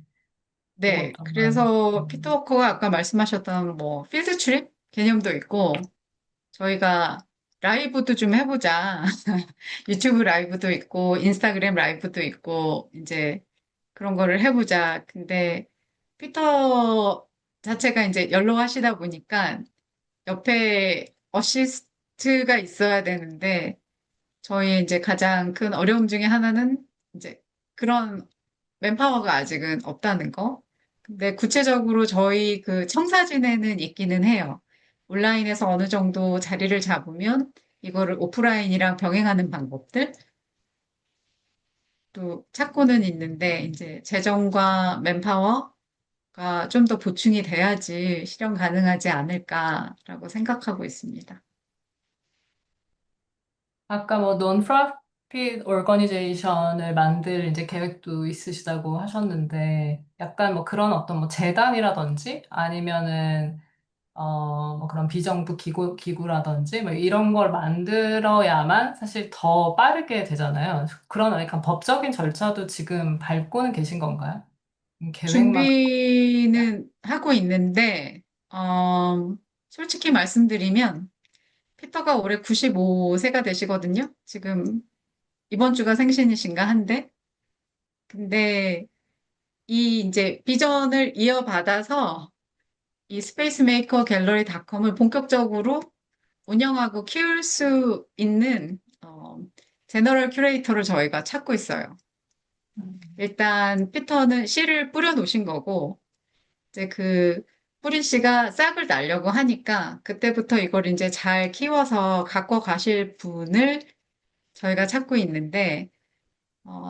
네. 그것도 그래서 피터워커가 아까 말씀하셨던 뭐 필드 트립 개념도 있고 저희가 라이브도 좀 해보자. 유튜브 라이브도 있고 인스타그램 라이브도 있고 이제 그런 거를 해보자. 근데 피터 자체가 이제 연로하시다 보니까 옆에 어시스트가 있어야 되는데 저희 이제 가장 큰 어려움 중에 하나는 이제 그런 맨파워가 아직은 없다는 거. 근데 구체적으로 저희 그 청사진에는 있기는 해요. 온라인에서 어느 정도 자리를 잡으면 이거를 오프라인이랑 병행하는 방법들 또 찾고는 있는데 이제 재정과 맨파워가 좀 더 보충이 돼야지 실현 가능하지 않을까라고 생각하고 있습니다. 아까 뭐 논프로핏 오거니제이션을 만들 이제 계획도 있으시다고 하셨는데 약간 뭐 그런 어떤 뭐 재단이라든지 아니면은 뭐 그런 비정부 기구라든지 뭐 이런 걸 만들어야만 사실 더 빠르게 되잖아요. 그런 약간 법적인 절차도 지금 밟고는 계신 건가요? 계획만 갖고 있나요? 준비는 하고 있는데, 솔직히 말씀드리면, 피터가 올해 95세가 되시거든요? 지금 이번 주가 생신이신가 한데. 근데 이 이제 비전을 이어받아서 이 스페이스 메이커 갤러리닷컴을 본격적으로 운영하고 키울 수 있는, 제너럴 큐레이터를 저희가 찾고 있어요. 음. 일단 피터는 씨를 뿌려 놓으신 거고, 이제 그 뿌린 씨가 싹을 날려고 하니까 그때부터 이걸 이제 잘 키워서 갖고 가실 분을 저희가 찾고 있는데,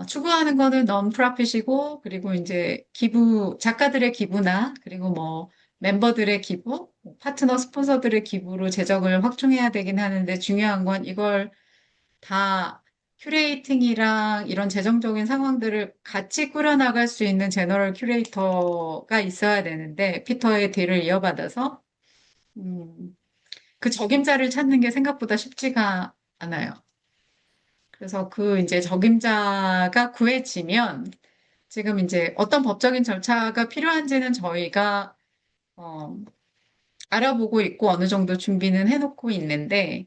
추구하는 거는 non-profit이고, 그리고 이제 작가들의 기부나, 그리고 뭐, 멤버들의 기부, 뭐 파트너 스폰서들의 기부로 재정을 확충해야 되긴 하는데, 중요한 건 이걸 다 큐레이팅이랑 이런 재정적인 상황들을 같이 꾸려나갈 수 있는 제너럴 큐레이터가 있어야 되는데, 피터의 뒤를 이어받아서, 음, 그 적임자를 찾는 게 생각보다 쉽지가 않아요. 그래서 그 이제 적임자가 구해지면 지금 이제 어떤 법적인 절차가 필요한지는 저희가 어, 알아보고 있고 어느 정도 준비는 해놓고 있는데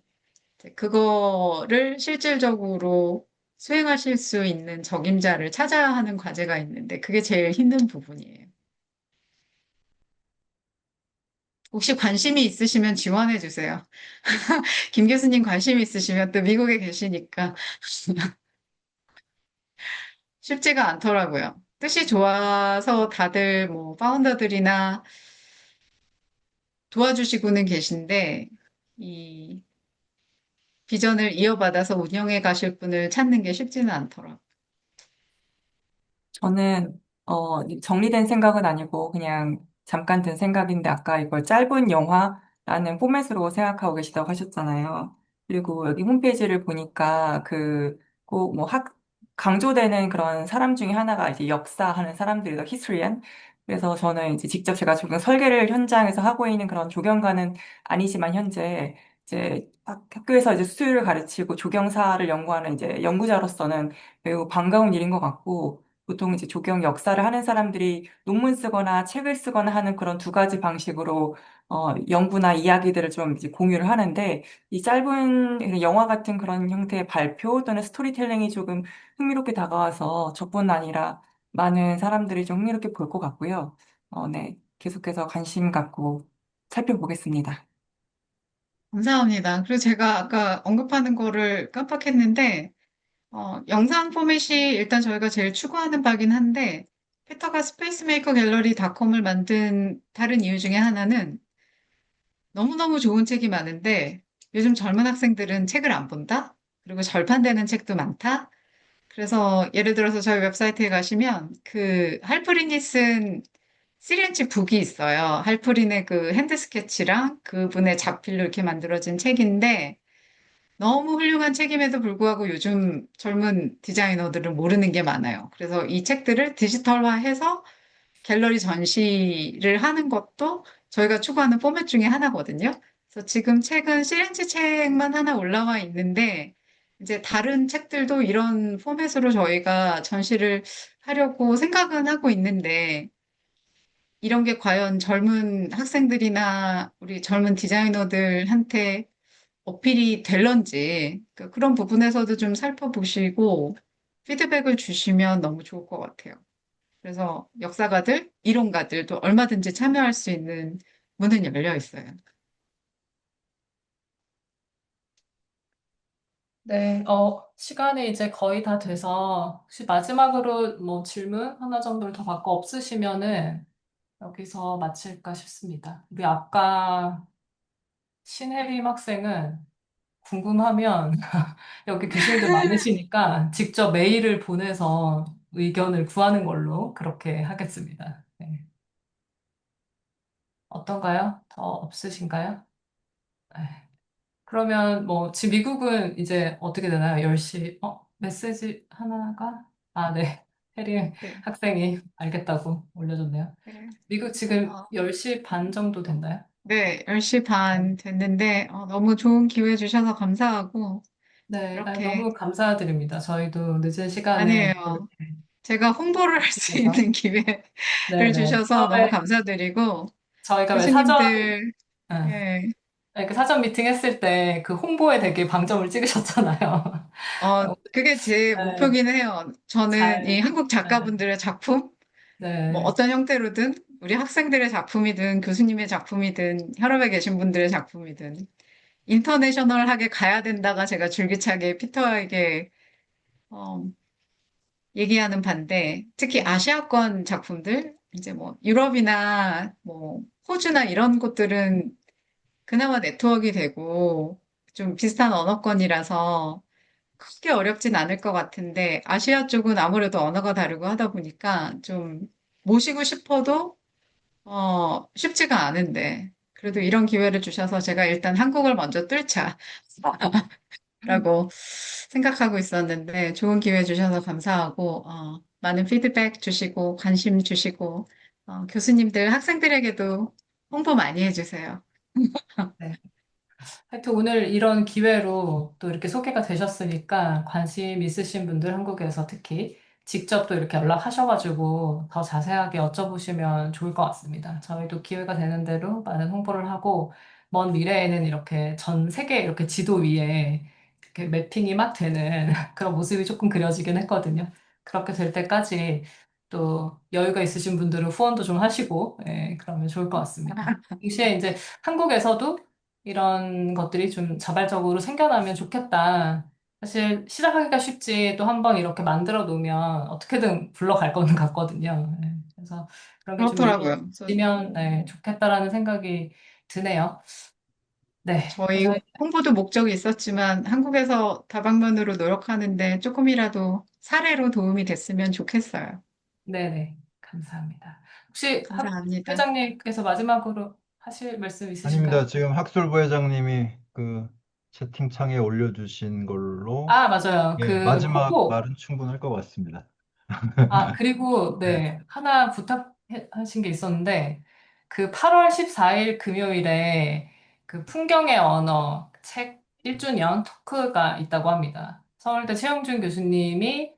이제 그거를 실질적으로 수행하실 수 있는 적임자를 찾아야 하는 과제가 있는데 그게 제일 힘든 부분이에요. 혹시 관심이 있으시면 지원해 주세요. 김 교수님 관심이 있으시면 또 미국에 계시니까 쉽지가 않더라고요. 뜻이 좋아서 다들 뭐 파운더들이나 도와주시고는 계신데 이 비전을 이어받아서 운영해 가실 분을 찾는 게 쉽지는 않더라고요. 저는 정리된 생각은 아니고 그냥 잠깐 든 생각인데 아까 이걸 짧은 영화라는 포맷으로 생각하고 계시다고 하셨잖아요. 그리고 여기 홈페이지를 보니까 그 꼭 뭐 강조되는 그런 사람 중에 하나가 이제 역사하는 사람들이다, 히스토리안. 그래서 저는 이제 직접 제가 조경 설계를 현장에서 하고 있는 그런 조경가는 아니지만 현재 이제 학교에서 이제 수요를 가르치고 조경사를 연구하는 이제 연구자로서는 매우 반가운 일인 것 같고, 보통 이제 조경 역사를 하는 사람들이 논문 쓰거나 책을 쓰거나 하는 그런 두 가지 방식으로 연구나 이야기들을 좀 이제 공유를 하는데, 이 짧은 영화 같은 그런 형태의 발표 또는 스토리텔링이 조금 흥미롭게 다가와서 저뿐 아니라 많은 사람들이 좀 흥미롭게 볼 것 같고요. 네. 계속해서 관심 갖고 살펴보겠습니다. 감사합니다. 그리고 제가 아까 언급하는 거를 깜빡했는데 영상 포맷이 일단 저희가 제일 추구하는 바긴 한데 피터가 스페이스메이커 갤러리닷컴을 만든 다른 이유 중에 하나는 너무너무 좋은 책이 많은데 요즘 젊은 학생들은 책을 안 본다? 그리고 절판되는 책도 많다? 그래서 예를 들어서 저희 웹사이트에 가시면 그 할프린이 쓴 3인치 북이 있어요. 할프린의 그 핸드 스케치랑 그분의 자필로 이렇게 만들어진 책인데 너무 훌륭한 책임에도 불구하고 요즘 젊은 디자이너들은 모르는 게 많아요. 그래서 이 책들을 디지털화해서 갤러리 전시를 하는 것도 저희가 추구하는 포맷 중에 하나거든요. 그래서 지금 책은 시렌지 책만 하나 올라와 있는데, 이제 다른 책들도 이런 포맷으로 저희가 전시를 하려고 생각은 하고 있는데, 이런 게 과연 젊은 학생들이나 우리 젊은 디자이너들한테 어필이 될런지, 그러니까 그런 부분에서도 좀 살펴보시고 피드백을 주시면 너무 좋을 것 같아요. 그래서 역사가들, 이론가들도 얼마든지 참여할 수 있는 문은 열려 있어요. 네, 시간이 이제 거의 다 돼서 혹시 마지막으로 뭐 질문 하나 정도를 더 받고 없으시면은 여기서 마칠까 싶습니다. 우리 아까 신혜림 학생은 궁금하면 여기 교수님들 많으시니까 직접 메일을 보내서 의견을 구하는 걸로 그렇게 하겠습니다. 네. 어떤가요? 더 없으신가요? 네. 그러면 뭐 지금 미국은 이제 어떻게 되나요? 10시 메시지 하나가 네. 혜리 네, 학생이 알겠다고 올려줬네요. 네. 미국 지금 어, 10시 반 정도 됐나요? 네, 10시 네. 반 됐는데, 너무 좋은 기회 주셔서 감사하고, 네, 이렇게, 너무 감사드립니다. 저희도 늦은 시간에 아니에요. 제가 홍보를 할 수 그래서 있는 기회를 네네. 주셔서 너무 감사드리고, 저희가 왜 교수님들, 응. 예, 그 사전 미팅 했을 때 그 홍보에 되게 방점을 찍으셨잖아요. 그게 제 네, 목표긴 해요. 저는 이 잘, 한국 네, 작가분들의 작품, 뭐 네, 어떤 형태로든, 우리 학생들의 작품이든, 교수님의 작품이든, 현업에 계신 분들의 작품이든, 인터내셔널하게 가야 된다가 제가 줄기차게 피터에게 어, 얘기하는 반대, 특히 네, 아시아권 작품들, 이제 뭐 유럽이나 뭐 호주나 이런 곳들은 그나마 네트워크가 되고 좀 비슷한 언어권이라서 크게 어렵진 않을 것 같은데 아시아 쪽은 아무래도 언어가 다르고 하다 보니까 좀 모시고 싶어도 쉽지가 않은데 그래도 이런 기회를 주셔서 제가 일단 한국을 먼저 뚫자라고 생각하고 있었는데 좋은 기회 주셔서 감사하고 많은 피드백 주시고 관심 주시고 교수님들 학생들에게도 홍보 많이 해주세요. 네. 하여튼 오늘 이런 기회로 또 이렇게 소개가 되셨으니까 관심 있으신 분들 한국에서 특히 직접 또 이렇게 연락하셔가지고 더 자세하게 여쭤보시면 좋을 것 같습니다. 저희도 기회가 되는 대로 많은 홍보를 하고 먼 미래에는 이렇게 전 세계 이렇게 지도 위에 이렇게 매핑이 막 되는 그런 모습이 조금 그려지긴 했거든요. 그렇게 될 때까지 또 여유가 있으신 분들은 후원도 좀 하시고, 예, 그러면 좋을 것 같습니다. 동시에 이제 한국에서도 이런 것들이 좀 자발적으로 생겨나면 좋겠다. 사실 시작하기가 쉽지 또 한번 이렇게 만들어 놓으면 어떻게든 굴러갈 거는 같거든요. 네. 그래서 그런 게 좀 그렇더라고요. 그래서 이루어지면 네, 좋겠다라는 생각이 드네요. 네. 저희 그래서 홍보도 목적이 있었지만 한국에서 다방면으로 노력하는데 조금이라도 사례로 도움이 됐으면 좋겠어요. 네네. 감사합니다. 혹시 감사합니다. 회장님께서 마지막으로 하실 말씀 있으실까요? 아닙니다. 지금 학술부 회장님이 그 채팅창에 올려주신 걸로 아, 맞아요. 예, 그 마지막 홍보 말은 충분할 것 같습니다. 아, 그리고, 네. 네, 하나 부탁하신 게 있었는데, 그 8월 14일 금요일에 그 풍경의 언어 책 1주년 토크가 있다고 합니다. 서울대 최영준 교수님이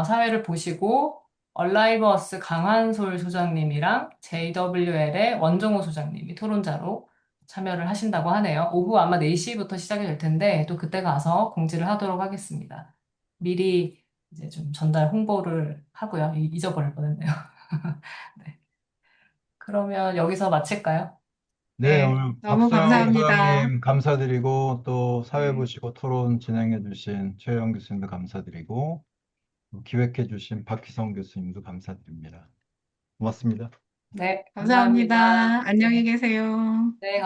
사회를 보시고, 얼라이버스 강한솔 소장님이랑 JWL의 원종호 소장님이 토론자로 참여를 하신다고 하네요. 오후 아마 4시부터 시작이 될 텐데, 또 그때 가서 공지를 하도록 하겠습니다. 미리 이제 좀 전달 홍보를 하고요. 잊어버릴 뻔했네요. 네. 그러면 여기서 마칠까요? 네, 네, 오늘 너무 박수영 감사합니다. 소장님 감사드리고 또 사회 네, 보시고 토론 진행해 주신 최영 교수님도 감사드리고 또 기획해 주신 박희성 교수님도 감사드립니다. 고맙습니다. 네, 감사합니다. 감사합니다. 안녕히 네, 계세요. 네,